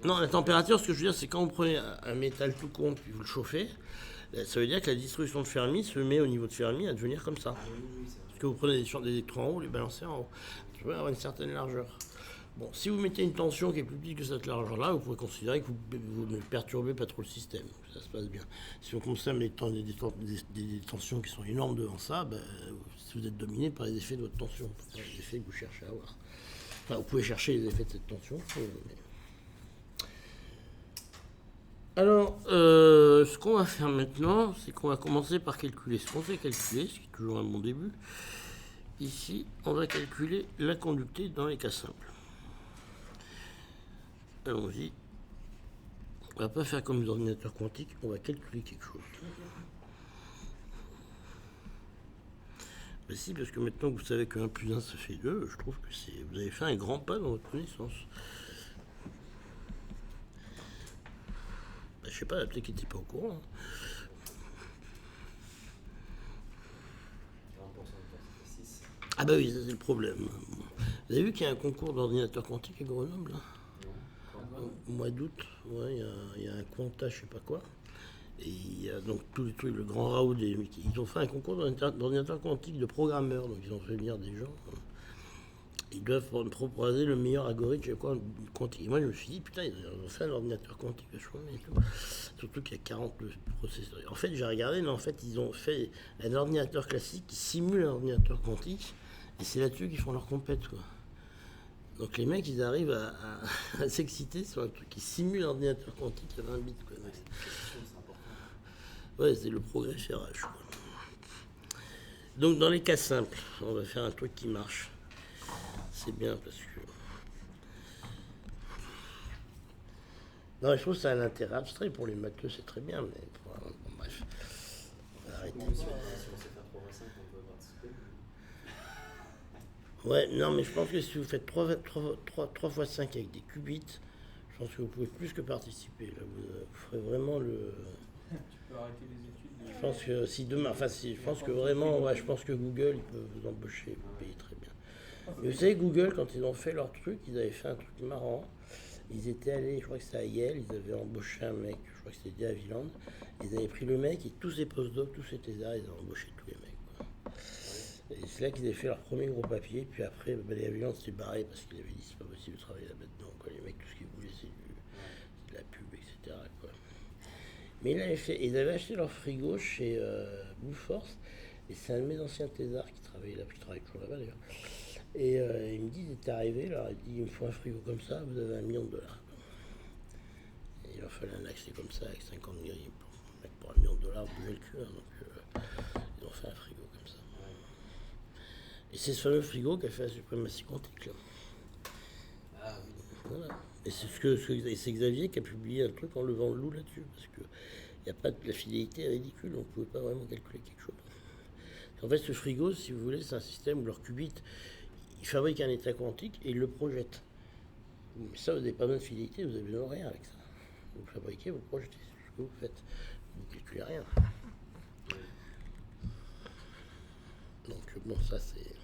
Speaker 3: Non, la température, ce que je veux dire, c'est quand vous prenez un métal tout con puis vous le chauffez. Ça veut dire que la distribution de Fermi se met au niveau de Fermi à devenir comme ça.
Speaker 2: Ah oui, c'est vrai.
Speaker 3: Parce que vous prenez des électrons en haut, les balancez en haut. Vous pouvez avoir une certaine largeur. Bon, si vous mettez une tension qui est plus petite que cette largeur-là, vous pouvez considérer que vous ne perturbez pas trop le système. Ça se passe bien. Si on consomme des tensions qui sont énormes devant ça, ben, vous êtes dominé par les effets de votre tension, les effets que vous cherchez à avoir. Enfin, vous pouvez chercher les effets de cette tension. Alors, ce qu'on va faire maintenant, c'est qu'on va commencer par calculer ce qu'on sait calculer, ce qui est toujours un bon début. Ici, on va calculer la conductée dans les cas simples. Allons-y. On va pas faire comme les ordinateurs quantiques, on va calculer quelque chose. Ben si, parce que maintenant que vous savez que 1 plus 1 ça fait 2, je trouve que vous avez fait un grand pas dans votre connaissance. Ben, je sais pas, peut-être qu'il n'était pas au courant.
Speaker 2: 40% de temps, ça fait 6.
Speaker 3: Ah bah oui, ça c'est le problème. Vous avez vu qu'il y a un concours d'ordinateurs quantiques à Grenoble, là? Au mois d'août, ouais, il y a un Quanta, je sais pas quoi. Et il y a donc tous les trucs, le grand Raoult, ils ont fait un concours d'ordinateurs quantiques de programmeurs, donc ils ont fait venir des gens. Ils doivent proposer le meilleur algorithme, je sais quoi, quantique. Et moi je me suis dit, putain, ils ont fait un ordinateur quantique vachement bien et tout. Surtout qu'il y a 40 processeurs. En fait, j'ai regardé, mais en fait, ils ont fait un ordinateur classique qui simule un ordinateur quantique, et c'est là-dessus qu'ils font leur compète, quoi. Donc les mecs, ils arrivent à s'exciter sur un truc qui simule un ordinateur quantique à 20 bits. Quoi. Ouais, c'est le progrès RH. Quoi. Donc dans les cas simples, on va faire un truc qui marche. C'est bien parce que... Non, je trouve que ça a un intérêt abstrait. Pour les matheux, c'est très bien, mais bon, bref. On va arrêter.
Speaker 2: Si on sait faire 3 x 5, on peut participer.
Speaker 3: Ouais, non, mais je pense que si vous faites 3 x 5 avec des qubits, je pense que vous pouvez plus que participer. Là, vous ferez vraiment le...
Speaker 4: Tu peux arrêter les études.
Speaker 3: Je pense que si demain, enfin, je pense que vraiment, ouais, je pense que Google, ils peuvent vous embaucher, vous payer très bien. Mais vous savez, Google, quand ils ont fait leur truc, ils avaient fait un truc marrant. Ils étaient allés, je crois que c'était à Yale, ils avaient embauché un mec, je crois que c'était Dave Viland. Ils avaient pris le mec et tous ses postdocs, tous ses thésards, ils ont embauché tous les mecs. Quoi. Et c'est là qu'ils avaient fait leur premier gros papier. Puis après, Dave Viland s'est barré parce qu'il avait dit c'est pas possible de travailler là-dedans. Les mecs, tout ce qu'ils voulaient, c'est de la pub, etc. Quoi. Mais ils avaient acheté leur frigo chez Blue Force, et c'est un de mes anciens thésards qui travaillait là, qui travaille toujours là-bas d'ailleurs. Et il me dit, il était arrivé, là, il dit, il me faut un frigo comme ça, vous avez $1 million. Et il leur fallait un accès comme ça, avec 50 grilles. Pour $1 million, vous buvez le cul, hein, donc ils ont fait un frigo comme ça. Et c'est ce fameux frigo qui a fait la suprématie quantique, là.
Speaker 2: Ah oui.
Speaker 3: Voilà. Et c'est Xavier qui a publié un truc en levant le loup là-dessus, parce que y a pas de, la fidélité est ridicule, on ne pouvait pas vraiment calculer quelque chose. En fait, ce frigo, si vous voulez, c'est un système où leur qubit, ils fabriquent un état quantique et ils le projettent. Mais ça, vous n'avez pas besoin de fidélité, vous avez besoin de rien avec ça. Vous fabriquez, vous projetez, c'est ce que vous faites. Vous ne calculez rien. Donc, bon, ça, c'est...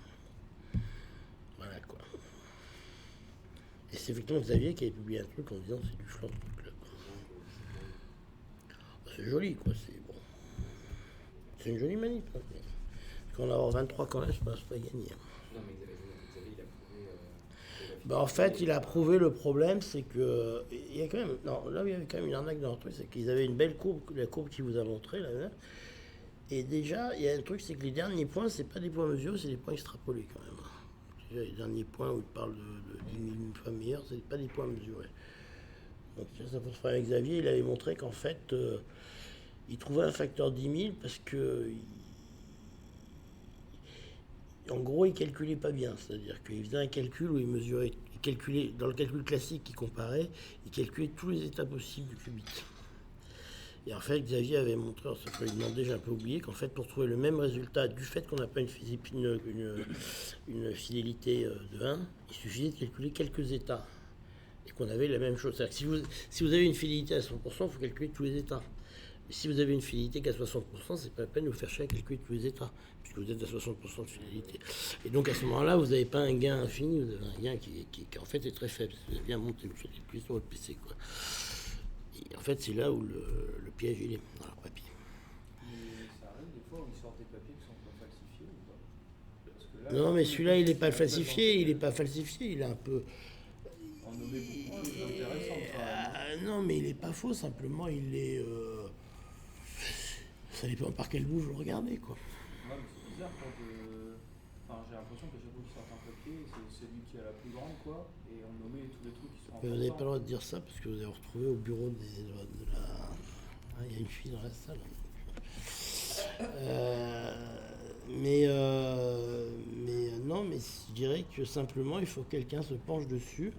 Speaker 3: Voilà, quoi. Et c'est effectivement Xavier qui avait publié un truc en disant c'est du flan, ce truc-là. C'est joli, quoi, c'est bon. C'est une jolie manip. Hein. Parce qu'on va avoir 23 quand même, c'est pas gagné.
Speaker 2: Non, mais Xavier, il a prouvé.
Speaker 3: Bah, en fait, il a prouvé le problème, c'est que. Il y a quand même. Non, là, il y avait quand même une arnaque dans leur truc, c'est qu'ils avaient une belle courbe, la courbe qu'il vous a montrée, là. Et déjà, il y a un truc, c'est que les derniers points, c'est pas des points mesurés, c'est des points extrapolés quand même. Déjà, les derniers points où il parle de 10 000 fois meilleurs, c'est pas des points mesurés. Donc, ça pose problème avec Xavier, il avait montré qu'en fait, il trouvait un facteur 10 000 parce que. En gros, il calculait pas bien, c'est-à-dire qu'il faisait un calcul où il mesurait, il calculait, dans le calcul classique qu'il comparait, il calculait tous les états possibles du qubit. Et en fait, Xavier avait montré, ça peut lui demander, j'ai un peu oublié, qu'en fait, pour trouver le même résultat, du fait qu'on n'a pas une fidélité de 1, il suffisait de calculer quelques états. Et qu'on avait la même chose. C'est-à-dire que si vous avez une fidélité à 100%, il faut calculer tous les états. Mais si vous avez une fidélité qu'à 60%, c'est pas la peine de vous faire chier à calculer tous les états, puisque vous êtes à 60% de fidélité. Et donc à ce moment-là, vous n'avez pas un gain infini, vous avez un gain qui en fait est très faible. Vous avez bien monté le plus sur votre PC, quoi. Et en fait, c'est là où le piège il est, dans leur papier.
Speaker 4: Mais ça arrive des fois où ils sortent des papiers qui sont pas falsifiés ou pas? Parce que là,
Speaker 3: Non, mais celui-là, il n'est pas falsifié, il est un peu...
Speaker 4: en nommer beaucoup plus intéressantes quand même.
Speaker 3: Non, mais il n'est pas faux, simplement il est. Ça dépend par quel bout vous le regardez, quoi.
Speaker 4: Ouais, mais c'est bizarre quoi de. Enfin, j'ai l'impression qu'à chaque fois qu'ils sortent un papier, c'est celui qui a la plus grande quoi, et on nommait tous les trucs qui sont
Speaker 3: Mais vous n'avez pas le
Speaker 4: importants.
Speaker 3: droit de dire ça parce que vous allez vous retrouver au bureau de la. Ah, il y a une fille dans la salle. Non, mais je dirais que simplement il faut que quelqu'un se penche dessus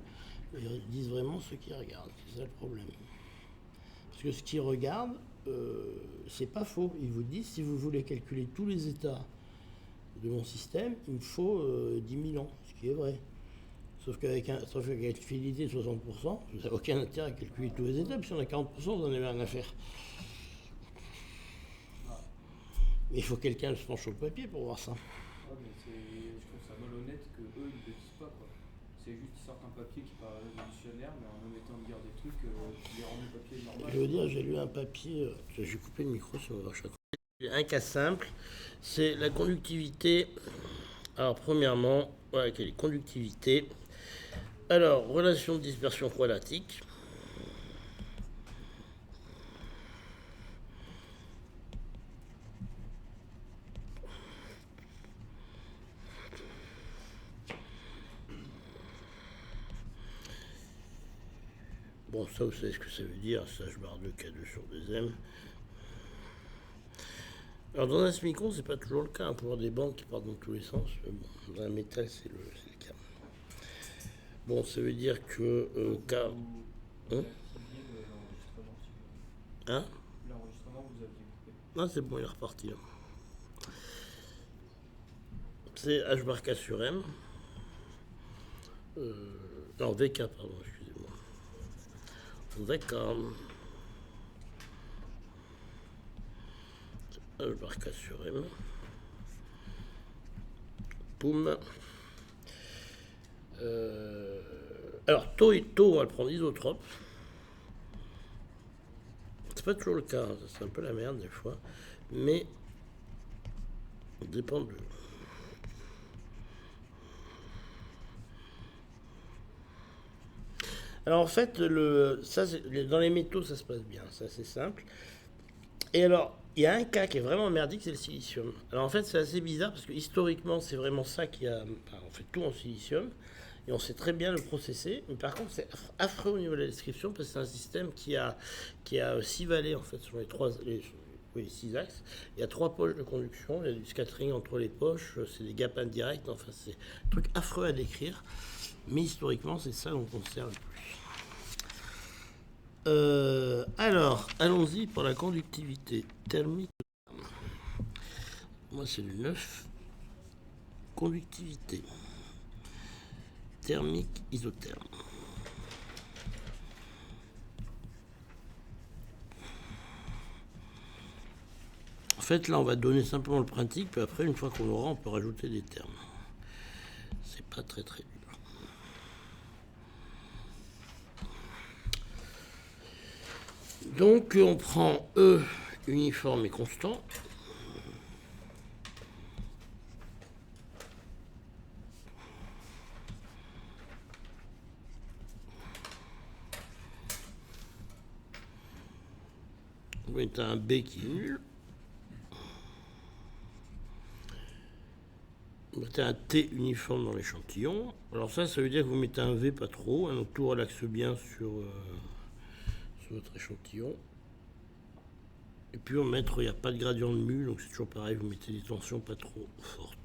Speaker 3: et dise vraiment ce qu'il regarde. C'est ça le problème. Parce que ce qu'il regarde, c'est pas faux. Il vous dit si vous voulez calculer tous les états de mon système, il me faut 10 000 ans, ce qui est vrai. Sauf qu'avec une fidélité de 60%, vous n'avez aucun intérêt à calculer tous les états, puis si on a 40%, vous n'en avez rien à faire. Mais il faut que quelqu'un se penche sur le papier pour voir ça.
Speaker 4: Ouais, mais je trouve ça malhonnête qu'eux ils ne le disent pas quoi. C'est juste qu'ils sortent un papier qui paraît révolutionnaire, mais en omettant de dire des trucs qui les rendent le papier normal.
Speaker 3: Je veux dire, j'ai lu un papier, j'ai coupé le micro sur le chaque fois. Un cas simple, c'est la conductivité. Alors, premièrement, voilà quelle est conductivité. Alors, relation de dispersion quadratique. Bon, ça, vous savez ce que ça veut dire, H bar 2 K2 sur 2M. Alors, dans un smicron, c'est pas toujours le cas. On peut avoir des bandes qui partent dans tous les sens. Mais bon, dans un métal, c'est le cas. Bon, ça veut dire que K.
Speaker 4: Vous
Speaker 3: Hein
Speaker 4: activiez l'enregistrement, si vous
Speaker 3: Hein
Speaker 4: l'enregistrement vous aviez coupé.
Speaker 3: Non, c'est bon, il est reparti. Là. C'est H bar K sur M. Non, VK, pardon, excusez-moi. VK. H bar K sur M. Poum. Alors, taux, on va le prendre isotrope. C'est pas toujours le cas, hein, c'est un peu la merde des fois. Mais, ça dépend de. Alors en fait, dans les métaux, ça se passe bien, c'est assez simple. Et alors, il y a un cas qui est vraiment merdique, c'est le silicium. Alors en fait, c'est assez bizarre parce que historiquement, c'est vraiment ça qui a. Enfin, on fait tout en silicium et on sait très bien le processer. Mais par contre, c'est affreux au niveau de la description parce que c'est un système qui a 6 vallées en fait sur les 6 axes. Il y a 3 poches de conduction, il y a du scattering entre les poches, c'est des gaps indirects. Enfin, c'est un truc affreux à décrire. Mais historiquement, c'est ça dont on sert le plus. Alors, allons-y pour la conductivité thermique. Moi, c'est du 9. Conductivité thermique isotherme. En fait, là, on va donner simplement le principe, puis après, une fois qu'on l'aura, on peut rajouter des termes. C'est pas très dur. Donc, on prend E uniforme et constant. Vous mettez un B qui est nul. Vous mettez un T uniforme dans l'échantillon. Alors ça veut dire que vous mettez un V pas trop, hein, donc tout relaxe bien sur votre échantillon. Et puis au mètre, il n'y a pas de gradient de mu, donc c'est toujours pareil, vous mettez des tensions pas trop fortes.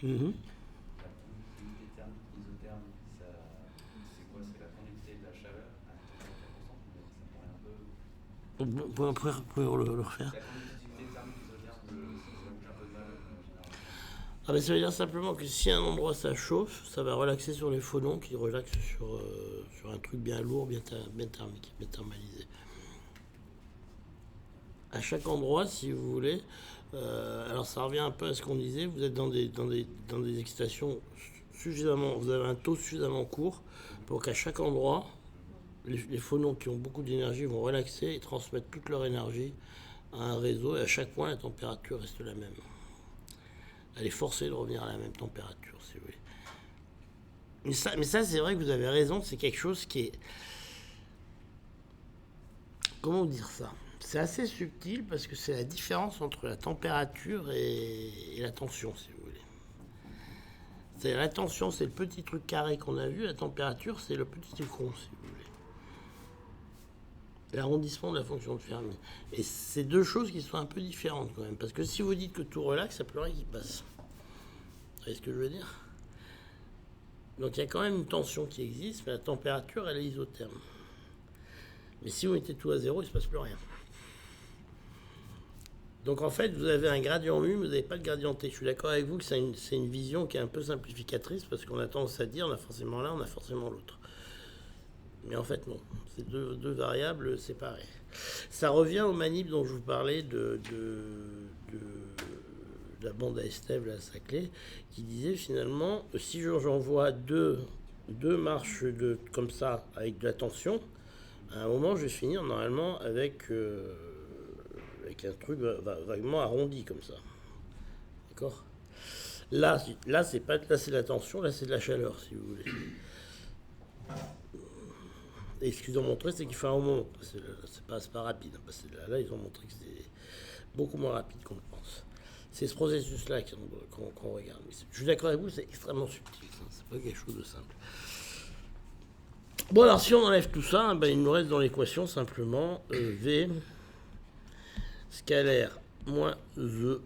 Speaker 5: La conductivité thermique isotherme, c'est quoi? C'est la conductivité de la chaleur à une température constante, mais ça me paraît un peu.
Speaker 3: Vous pouvez le refaire.
Speaker 5: La conductivité thermique isotherme, ça bouge un peu de mal généralement.
Speaker 3: Ah ben, ça veut dire simplement que si à un endroit ça chauffe, ça va relaxer sur les phonons qui relaxent sur un truc bien lourd, bien thermique, bien thermalisé. À chaque endroit, si vous voulez, alors ça revient un peu à ce qu'on disait, vous êtes dans des excitations suffisamment, vous avez un taux suffisamment court pour qu'à chaque endroit, les phonons qui ont beaucoup d'énergie vont relaxer et transmettre toute leur énergie à un réseau, et à chaque point, la température reste la même. Elle est forcée de revenir à la même température, si vous voulez. Mais ça c'est vrai que vous avez raison, c'est quelque chose qui est... Comment dire ça? C'est assez subtil parce que c'est la différence entre la température et la tension, si vous voulez. La tension, c'est le petit truc carré qu'on a vu, la température, c'est le petit truc rond, si vous voulez. L'arrondissement de la fonction de Fermi. Et c'est deux choses qui sont un peu différentes quand même, parce que si vous dites que tout relaxe, ça peut rien qui passe. Vous voyez ce que je veux dire? Donc il y a quand même une tension qui existe, mais la température, elle est isotherme. Mais si vous mettez tout à zéro, il ne se passe plus rien. Donc en fait, vous avez un gradient mu, mais vous n'avez pas de gradient t. Je suis d'accord avec vous que c'est une vision qui est un peu simplificatrice, parce qu'on a tendance à dire on a forcément l'un, on a forcément l'autre. Mais en fait, non. C'est deux variables séparées. Ça revient aux manip dont je vous parlais de la bande à Estève, à Saclay, qui disait finalement, si j'envoie deux marches comme ça, avec de la tension, à un moment, je vais finir normalement avec un truc vaguement arrondi comme ça. D'accord? Là c'est pas là, c'est de la tension, là c'est de la chaleur, si vous voulez. Et ce qu'ils ont montré, c'est qu'il fait un moment. C'est pas rapide. Parce que là, ils ont montré que c'est beaucoup moins rapide qu'on le pense. C'est ce processus-là qu'on regarde. Mais je suis d'accord avec vous, c'est extrêmement subtil. C'est pas quelque chose de simple. Bon, alors si on enlève tout ça, ben, il nous reste dans l'équation simplement V scalaire moins E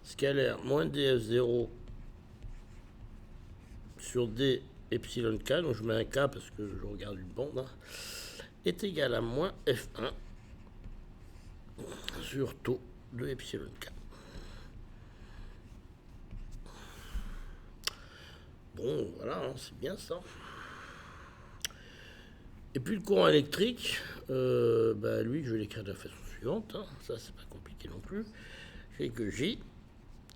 Speaker 3: scalaire moins df0 sur d epsilon k, donc je mets un k parce que je regarde une bande, hein, est égal à moins f1 sur taux de epsilon k. Bon, voilà, hein, c'est bien ça. Et puis le courant électrique, lui, je vais l'écrire de la façon suivante. Hein. Ça, c'est pas compliqué non plus. J'ai que J.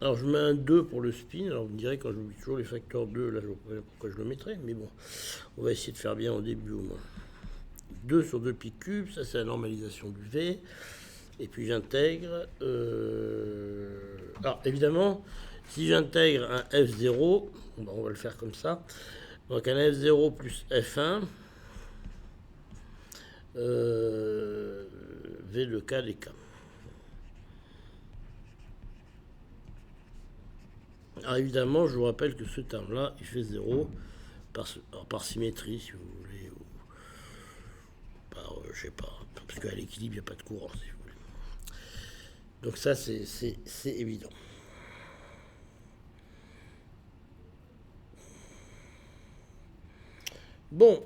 Speaker 3: Alors, je mets un 2 pour le spin. Alors, vous me direz, quand je mets toujours les facteurs 2, là, je ne vois pas pourquoi je le mettrais. Mais bon, on va essayer de faire bien au début au moins. 2 sur 2 pi cube, ça, c'est la normalisation du V. Et puis, j'intègre... Alors, évidemment, si j'intègre un F0, bon, on va le faire comme ça. Donc, un F0 plus F1... V de K des K. Alors évidemment, je vous rappelle que ce terme-là, il fait 0 par symétrie, si vous voulez, ou par, je sais pas, parce qu'à l'équilibre, il n'y a pas de courant, si vous voulez. Donc ça, c'est évident. Bon.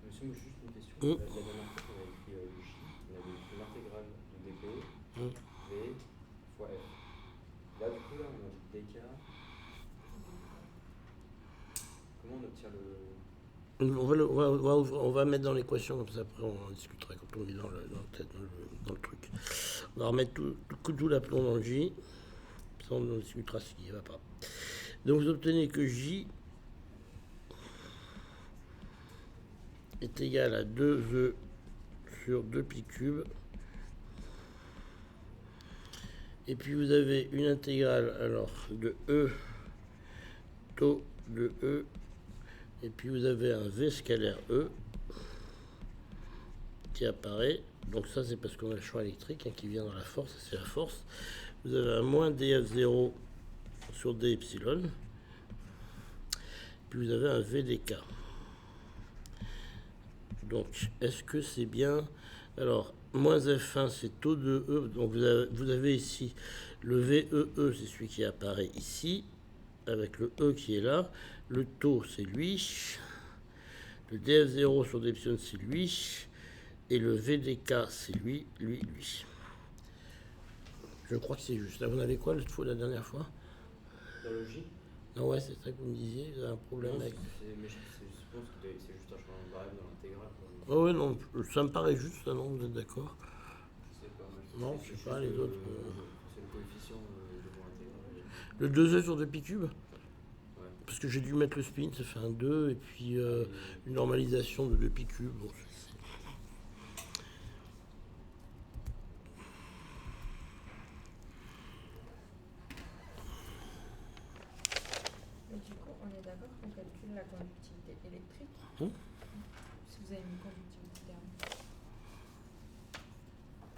Speaker 2: Monsieur, juste une question. La dernière fois qu'on avait écrit J, on avait écrit l'intégrale de dp, V fois F. Là, du coup, on a dk. Comment on obtient le...
Speaker 3: On va mettre dans l'équation, comme ça après on en discutera quand on est dans le truc. On va remettre tout l'aplomb dans le J, ça on en discutera ce qui ne va pas. Donc vous obtenez que J est égal à 2E sur 2 pi cube. Et puis vous avez une intégrale alors de E, taux de E, et puis vous avez un V scalaire E qui apparaît. Donc ça c'est parce qu'on a le champ électrique hein, qui vient dans la force, c'est la force. Vous avez un moins df0 sur d epsilon, puis vous avez un V dk. Donc, est-ce que c'est bien... Alors, moins F1, c'est taux de E. Donc, vous avez ici le VEE, c'est celui qui apparaît ici, avec le E qui est là. Le taux, c'est lui. Le DF0 sur d'epsilon, c'est lui. Et le VDK, c'est lui. Je crois que c'est juste. Là, vous avez quoi la dernière fois?
Speaker 2: Dans le J?
Speaker 3: Non, ouais, c'est ça que vous me disiez. Vous avez un problème avec...
Speaker 2: Mais je pense que c'est juste un changement de variable dans l'intégrale.
Speaker 3: Oh ouais, non, ça me paraît juste, ça, non, vous êtes d'accord? Non, je sais pas, les autres...
Speaker 2: C'est le coefficient de mon intégrale.
Speaker 3: Le 2e sur 2 pi cube?
Speaker 2: Ouais.
Speaker 3: Parce que j'ai dû mettre le spin, ça fait un 2, et puis une normalisation de 2 pi cube. Bon,
Speaker 1: électrique.
Speaker 3: Hein?
Speaker 1: Si vous avez une conductivité thermique.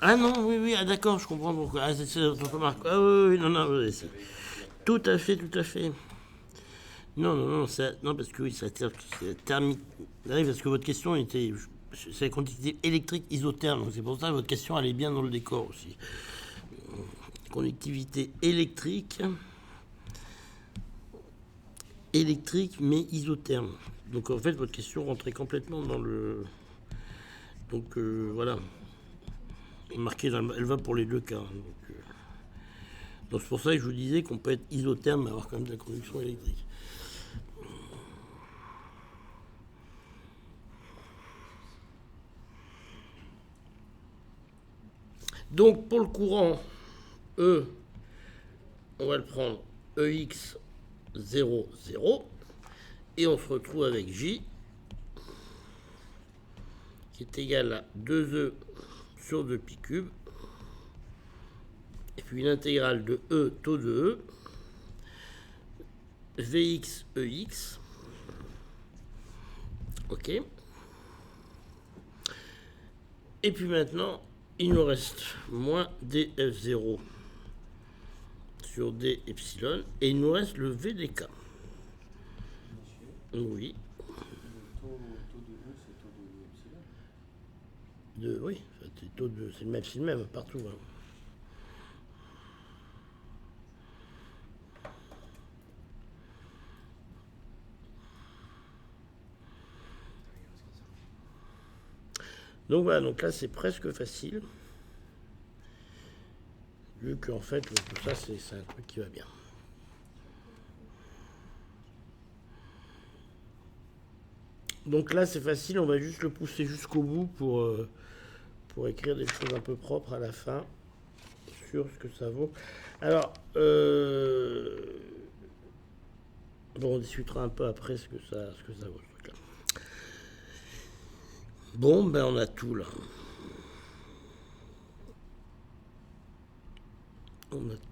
Speaker 3: Ah non, oui, oui, ah, d'accord, je comprends pourquoi. Ah, c'est votre remarque. Ah oui, oui, non, non, oui, c'est... Tout à fait, tout à fait. Non, non, non, non, parce que oui, c'est thermique. Oui, parce que votre question était... C'est la conductivité électrique isotherme, donc c'est pour ça que votre question allait bien dans le décor aussi. Conductivité électrique, mais isotherme. Donc en fait, votre question rentrait complètement dans le... Donc voilà. Marqué, elle va pour les deux cas. Donc c'est pour ça que je vous disais qu'on peut être isotherme mais avoir quand même de la conduction électrique. Donc pour le courant E, on va le prendre EX 0, 0. Et on se retrouve avec J qui est égal à 2E sur 2 pi cube. Et puis l'intégrale de E, taux de E, Vx, Ex. OK. Et puis maintenant, il nous reste moins dF0 sur d epsilon. Et il nous reste le V des K. Oui.
Speaker 4: Le taux de E, c'est taux de epsilon.
Speaker 3: Oui, c'est le même partout. Hein. Donc voilà, donc là c'est presque facile. Vu qu'en fait, tout ça c'est un truc qui va bien. Donc là c'est facile, on va juste le pousser jusqu'au bout pour écrire des choses un peu propres à la fin sur ce que ça vaut. Alors, bon, on discutera un peu après ce que ça vaut ce truc-là. Bon, ben on a tout là. On a tout.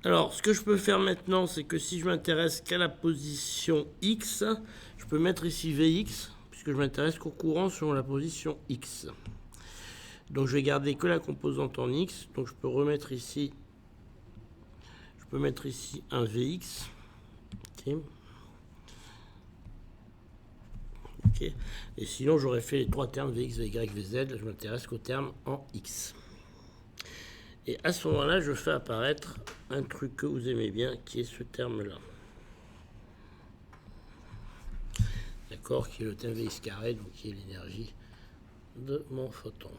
Speaker 3: Alors, ce que je peux faire maintenant, c'est que si je m'intéresse qu'à la position X, je peux mettre ici Vx, puisque je m'intéresse qu'au courant sur la position X. Donc, je vais garder que la composante en X. Donc, je peux remettre ici... Je peux mettre ici un Vx. OK. OK. Et sinon, j'aurais fait les trois termes Vx, Vy, Vz. Je m'intéresse qu'au terme en X. Et à ce moment-là, je fais apparaître un truc que vous aimez bien, qui est ce terme-là. D'accord, qui est le terme Vx carré, donc qui est l'énergie de mon photon.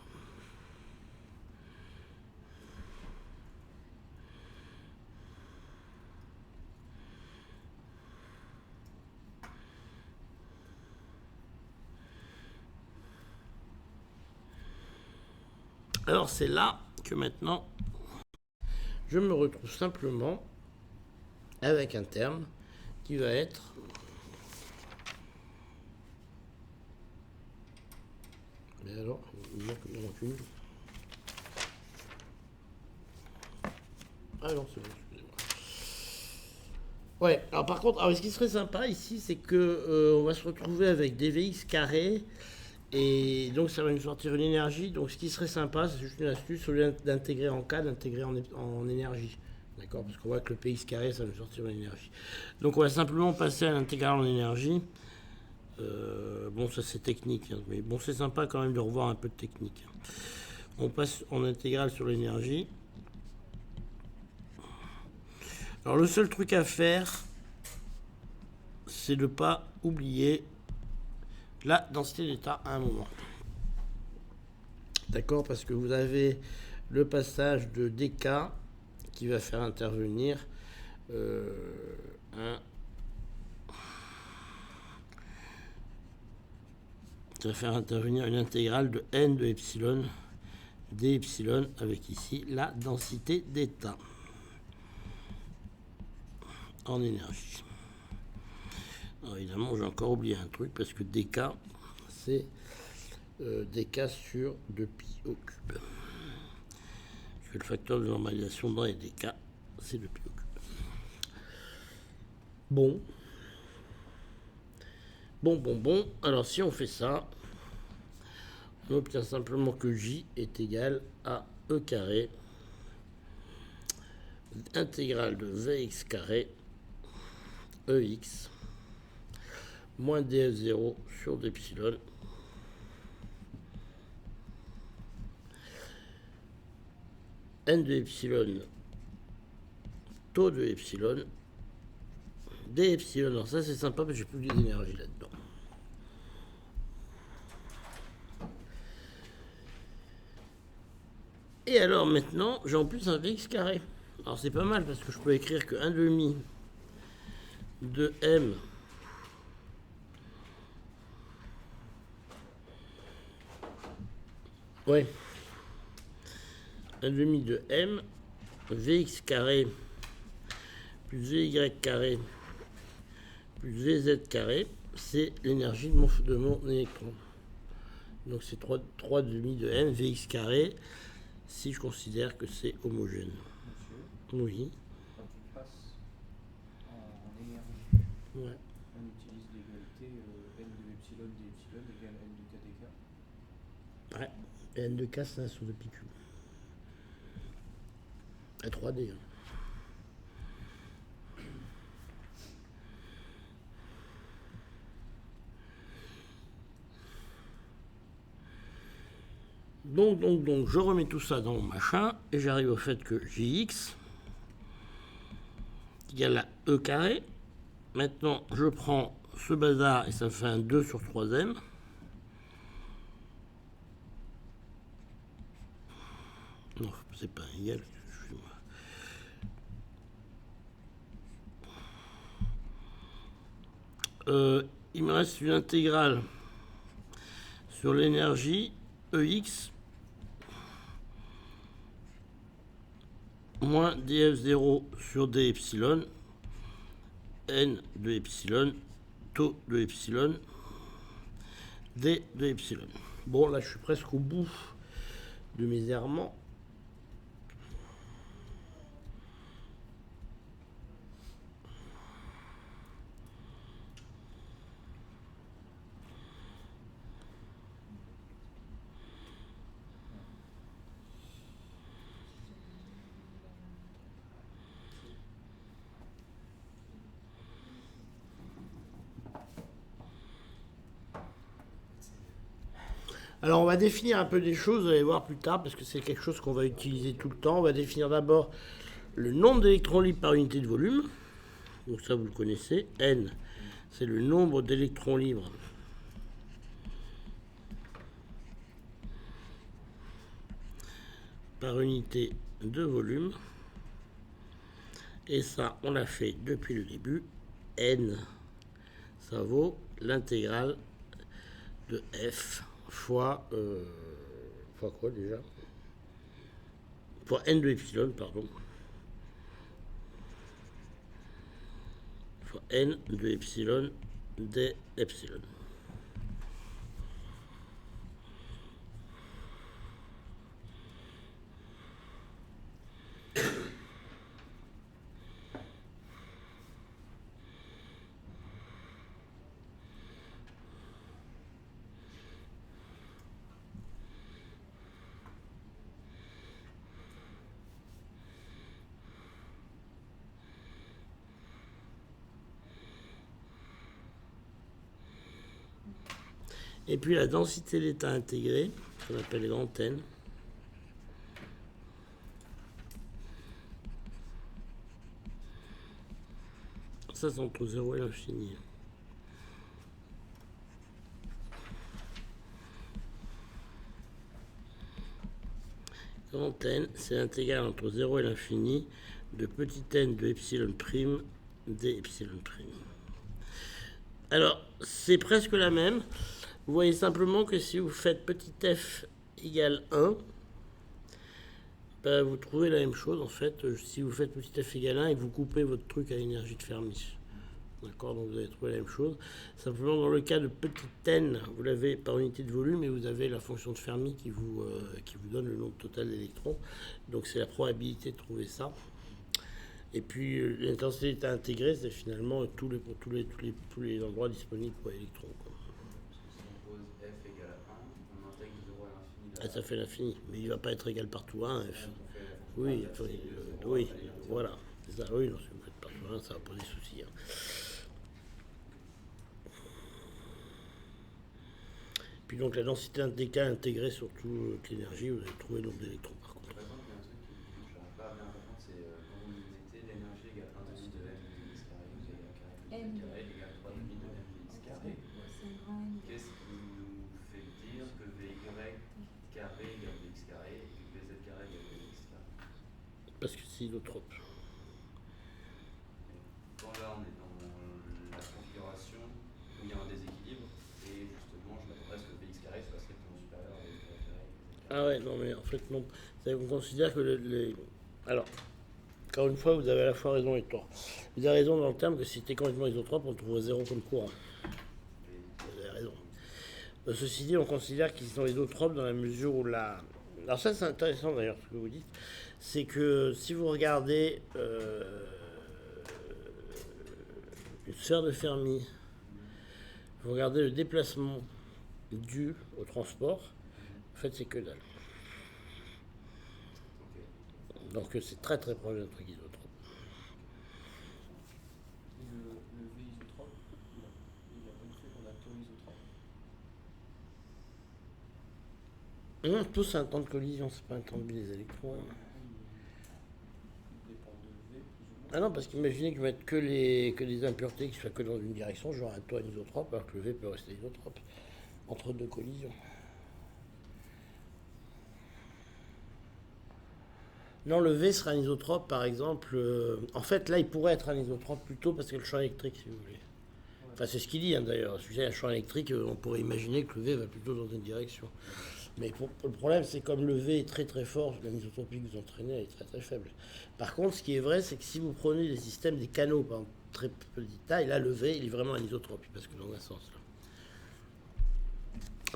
Speaker 3: Alors c'est là que maintenant je me retrouve simplement avec un terme qui va être mais alors il manque une. Ah non c'est bon, excusez-moi. Ouais, alors par contre, alors, ce qui serait sympa ici, c'est que on va se retrouver avec des Vx carrés. Et donc ça va nous sortir une énergie. Donc ce qui serait sympa, c'est juste une astuce, au lieu d'intégrer en K, d'intégrer en énergie. D'accord? Parce qu'on voit que le Px carré, ça va nous sortir une énergie. Donc on va simplement passer à l'intégral en énergie. Bon, ça c'est technique, hein, mais bon, c'est sympa quand même de revoir un peu de technique. On passe en intégrale sur l'énergie. Alors le seul truc à faire, c'est de ne pas oublier la densité d'état à un moment. D'accord? Parce que vous avez le passage de dk qui va faire intervenir ça va faire intervenir une intégrale de n de epsilon d epsilon avec ici la densité d'état en énergie. Alors évidemment, j'ai encore oublié un truc, parce que dk, c'est dk sur 2pi au cube. Parce que le facteur de normalisation dans les dk, c'est 2pi au cube. Bon. Bon. Alors si on fait ça, on obtient simplement que J est égal à E carré intégrale de Vx carré EX moins df0 sur d'epsilon n de epsilon taux de epsilon d epsilon. Alors ça c'est sympa parce que j'ai plus d'énergie là-dedans. Et alors maintenant j'ai en plus un Vx carré. Alors c'est pas mal parce que je peux écrire que 1 demi de m ouais 1 demi de m Vx carré plus Vy carré plus Vz carré, c'est l'énergie de mon électron. Donc c'est 3 demi de m Vx carré si je considère que c'est homogène.
Speaker 4: Monsieur,
Speaker 3: Oui.
Speaker 4: quand tu passes en énergie,
Speaker 3: Ouais.
Speaker 4: on utilise l'égalité n de epsilon d epsilon égale n de k dk.
Speaker 3: Ouais. Et n de k c'est 1 sur 2 pi cube. À 3D. Hein. Donc, je remets tout ça dans mon machin et j'arrive au fait que Jx égale à E carré. Maintenant, je prends ce bazar et ça me fait un 2 sur 3m. Non, c'est pas égal. Il me reste une intégrale sur l'énergie EX moins df0 sur d epsilon n de epsilon taux de epsilon d de epsilon. Bon, là je suis presque au bout de mes errements. Alors on va définir un peu des choses, vous allez voir plus tard, parce que c'est quelque chose qu'on va utiliser tout le temps. On va définir d'abord le nombre d'électrons libres par unité de volume. Donc ça vous le connaissez. N, c'est le nombre d'électrons libres par unité de volume. Et ça, on l'a fait depuis le début. N, ça vaut l'intégrale de F fois quoi déjà, fois n de epsilon, pardon, fois n de epsilon d epsilon. Et puis la densité d'état intégré, qu'on appelle grand N, ça c'est entre 0 et l'infini. Grand N, c'est l'intégrale entre 0 et l'infini de petit n de epsilon prime d epsilon prime. Alors, c'est presque la même. Vous voyez simplement que si vous faites petit f égale 1, ben vous trouvez la même chose en fait. Si vous faites petit f égale 1 et que vous coupez votre truc à l'énergie de Fermi. D'accord, donc vous avez trouvé la même chose. Simplement, dans le cas de petit n, vous l'avez par unité de volume et vous avez la fonction de Fermi qui vous donne le nombre total d'électrons. Donc c'est la probabilité de trouver ça. Et puis l'intensité intégrée, c'est finalement tous les endroits disponibles pour l'électron.
Speaker 5: Si on pose f égale à 1, on intègre de 0 à l'infini.
Speaker 3: Ah, ça fait l'infini, mais il ne va pas être égal partout à 1, f.
Speaker 5: On fait
Speaker 3: Oui,
Speaker 5: la fonction inversée de 0
Speaker 3: oui,
Speaker 5: à l'infini.
Speaker 3: voilà. C'est ça, oui, non, si vous faites partout à 1, ça va poser souci. Hein. Puis donc la densité dk intégrée sur toute l'énergie, vous allez trouver le nombre d'électrons par contre.
Speaker 5: Par exemple, il y a un truc que je n'arrive pas à bien comprendre, c'est quand vous mettez l'énergie égale 1 demi de m dx carré, carré égale 3 demi de m dx carré.
Speaker 1: C'est un grand N.
Speaker 5: Qu'est-ce qui nous fait dire que vy carré égale vx carré et que vz carré égale vx carré?
Speaker 3: Parce que c'est isotrope.
Speaker 5: Quand là on est dans la configuration où il y a un déséquilibre et justement je m'attendrais à ce que vx carré soit strictement supérieur à vy carré.
Speaker 3: Ah ouais, non, mais en fait, non. On considère que Alors, encore une fois, vous avez à la fois raison et tort. Vous avez raison dans le terme que si c'était complètement isotrope, on trouverait 0 comme courant. Vous avez raison. Ceci dit, on considère qu'ils sont isotropes dans la mesure où la... Alors ça, c'est intéressant d'ailleurs, ce que vous dites. C'est que si vous regardez une sphère de Fermi, vous regardez le déplacement dû au transport, en fait, c'est que dalle. Donc c'est très très proche d'un truc isotrope.
Speaker 4: Le V isotrope, il a pas du fait qu'on a taux isotrope.
Speaker 3: Non, tout c'est un temps de collision, c'est pas un temps de vie des électrons.
Speaker 4: Il dépend de V plus ou moins.
Speaker 3: Ah non, parce qu'imaginez que je mette que des impuretés qui soient que dans une direction, j'aurai un taux anisotrope, alors que le V peut rester isotrope entre deux collisions. Non, le V sera anisotrope, par exemple. En fait, là, il pourrait être anisotrope plutôt parce que le champ électrique, si vous voulez. Enfin, c'est ce qu'il dit, hein, d'ailleurs. Si vous avez un champ électrique, on pourrait imaginer que le V va plutôt dans une direction. Mais le problème, c'est comme le V est très très fort, l'anisotropie que vous entraînez elle est très très faible. Par contre, ce qui est vrai, c'est que si vous prenez des systèmes, des canaux, par exemple, très petite taille, là, le V, il est vraiment anisotrope, parce que dans un sens, là.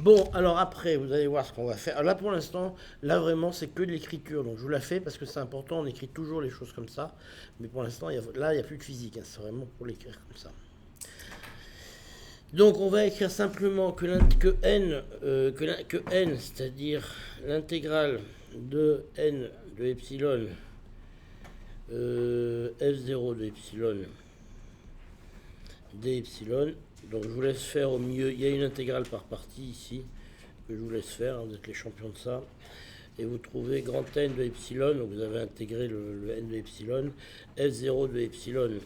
Speaker 3: Bon, alors après, vous allez voir ce qu'on va faire. Alors là, pour l'instant, là, vraiment, c'est que de l'écriture. Donc, je vous la fais parce que c'est important. On écrit toujours les choses comme ça. Mais pour l'instant, là, il n'y a plus de physique. Hein, c'est vraiment pour l'écrire comme ça. Donc, on va écrire simplement que n, c'est-à-dire l'intégrale de n de epsilon, f0 de epsilon, d epsilon. Donc je vous laisse faire au milieu, il y a une intégrale par partie ici, que je vous laisse faire, hein, vous êtes les champions de ça. Et vous trouvez grand N de epsilon, donc vous avez intégré le N de epsilon, F0 de epsilon.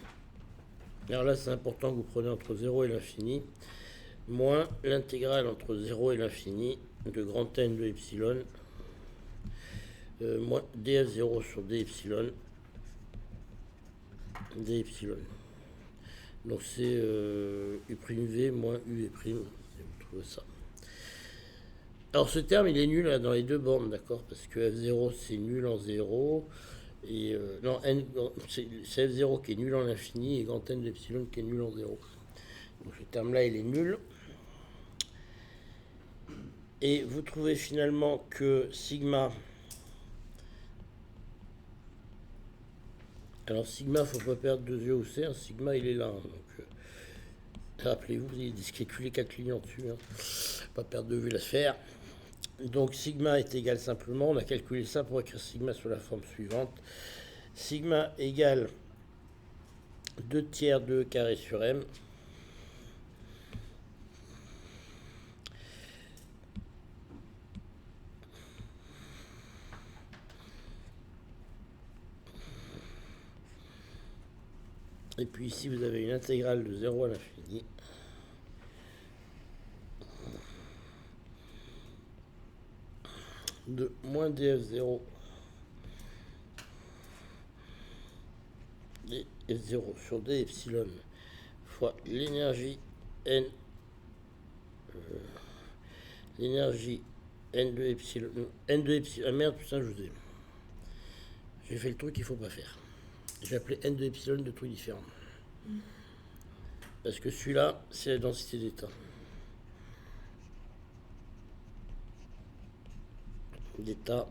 Speaker 3: Alors là c'est important que vous preniez entre 0 et l'infini, moins l'intégrale entre 0 et l'infini de grand N de epsilon, moins df0 sur d epsilon, Donc c'est u'V moins u'V', vous trouvez ça. Alors ce terme il est nul là, dans les deux bornes, d'accord, parce que F0 c'est nul en 0, et non, c'est F0 qui est nul en l'infini, et grand N d'epsilon qui est nul en 0. Donc ce terme là il est nul. Et vous trouvez finalement que sigma... Alors sigma, il ne faut pas perdre deux yeux où c'est, hein. Sigma il est là. Hein, donc, rappelez-vous, vous avez calculé 4 lignes en dessus. Hein. Pas perdre de vue la sphère. Donc sigma est égal simplement, on a calculé ça pour écrire sigma sous la forme suivante. Sigma égale 2 tiers de E carré sur M. Et puis ici, vous avez une intégrale de 0 à l'infini. De moins df0 df0 sur d epsilon fois l'énergie n de epsilon, ah merde, putain, j'ai fait le truc qu'il faut pas faire. J'ai appelé n de epsilon de trucs différents. Parce que celui-là, c'est la densité d'état. D'état.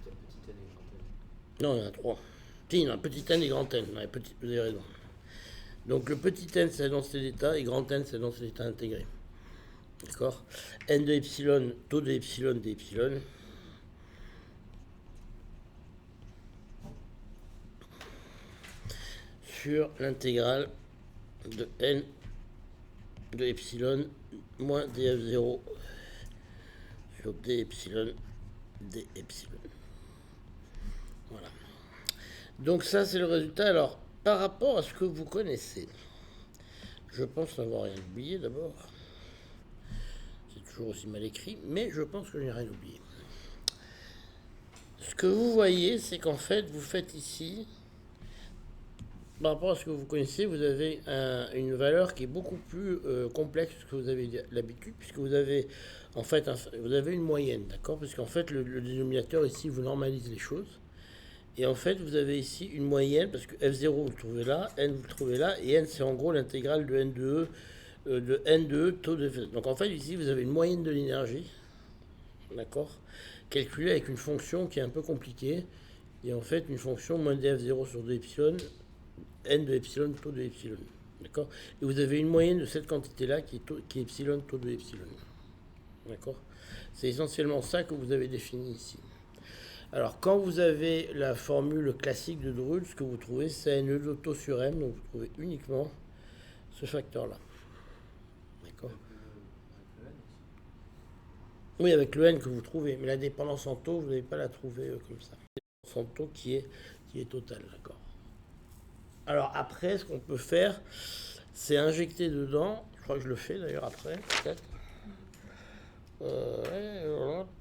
Speaker 2: Petit n et grand n.
Speaker 3: Non, il y en a 3. Si, il y en a un petit n et grand n. Ouais, vous avez raison. Donc le petit n, c'est la densité d'état, et grand n, c'est la densité d'état intégrée. D'accord? N de epsilon, taux de epsilon d'epsilon. Sur l'intégrale de n de epsilon moins df0 sur d epsilon d epsilon. Voilà. Donc ça, c'est le résultat. Alors, par rapport à ce que vous connaissez, je pense n'avoir rien oublié d'abord. C'est toujours aussi mal écrit, mais je pense que je n'ai rien oublié. Ce que vous voyez, c'est qu'en fait, vous faites ici, par rapport à ce que vous connaissez, vous avez une valeur qui est beaucoup plus complexe que vous avez l'habitude, puisque vous avez en fait vous avez une moyenne, d'accord? Parce qu'en fait, le dénominateur ici vous normalise les choses. Et en fait, vous avez ici une moyenne, parce que F0 vous le trouvez là, N vous le trouvez là, et N c'est en gros l'intégrale de N de E, taux de F0. Donc en fait, ici vous avez une moyenne de l'énergie, d'accord? Calculée avec une fonction qui est un peu compliquée, et en fait une fonction moins df0 sur 2 epsilon, N de epsilon, taux de epsilon, d'accord? Et vous avez une moyenne de cette quantité-là qui est epsilon, taux de epsilon, d'accord? C'est essentiellement ça que vous avez défini ici. Alors, quand vous avez la formule classique de De Ruyl, ce que vous trouvez, c'est N de taux sur M, donc vous trouvez uniquement ce facteur-là. D'accord? Oui, avec le N que vous trouvez, mais la dépendance en taux, vous n'allez pas la trouver comme ça. La dépendance en taux qui est totale, d'accord? Alors, après, ce qu'on peut faire, c'est injecter dedans, je crois que je le fais d'ailleurs après, peut-être.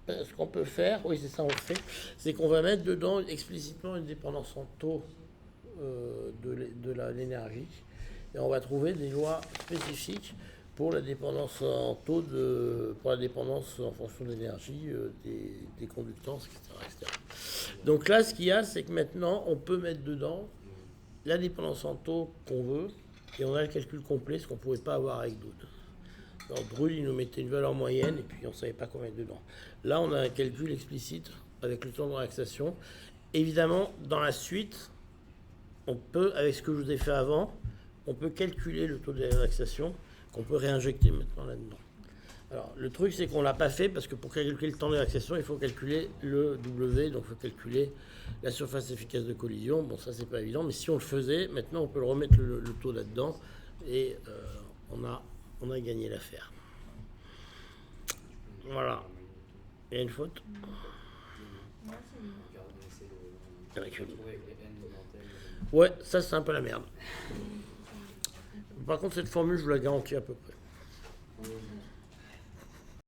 Speaker 3: Ce qu'on peut faire, oui c'est ça on le fait, c'est qu'on va mettre dedans explicitement une dépendance en taux de l'énergie, et on va trouver des lois spécifiques pour la dépendance en taux, pour la dépendance en fonction de l'énergie, des conductances, etc. Donc là, ce qu'il y a, c'est que maintenant, on peut mettre dedans la dépendance en taux qu'on veut, et on a le calcul complet, ce qu'on ne pouvait pas avoir avec d'autres. Alors, De Ruyl, il nous mettait une valeur moyenne et puis on ne savait pas quoi mettre dedans. Là, on a un calcul explicite avec le temps de relaxation. Évidemment, dans la suite, on peut, avec ce que je vous ai fait avant, on peut calculer le taux de relaxation qu'on peut réinjecter maintenant là-dedans. Alors, le truc, c'est qu'on ne l'a pas fait parce que pour calculer le temps de relaxation, il faut calculer le W, donc il faut calculer la surface efficace de collision. Bon, ça, c'est pas évident, mais si on le faisait, maintenant, on peut le remettre le taux là-dedans et on a gagné l'affaire. Voilà. Il y a une faute? Ouais, ça c'est un peu la merde. Par contre, cette formule, je vous la garantis à peu près.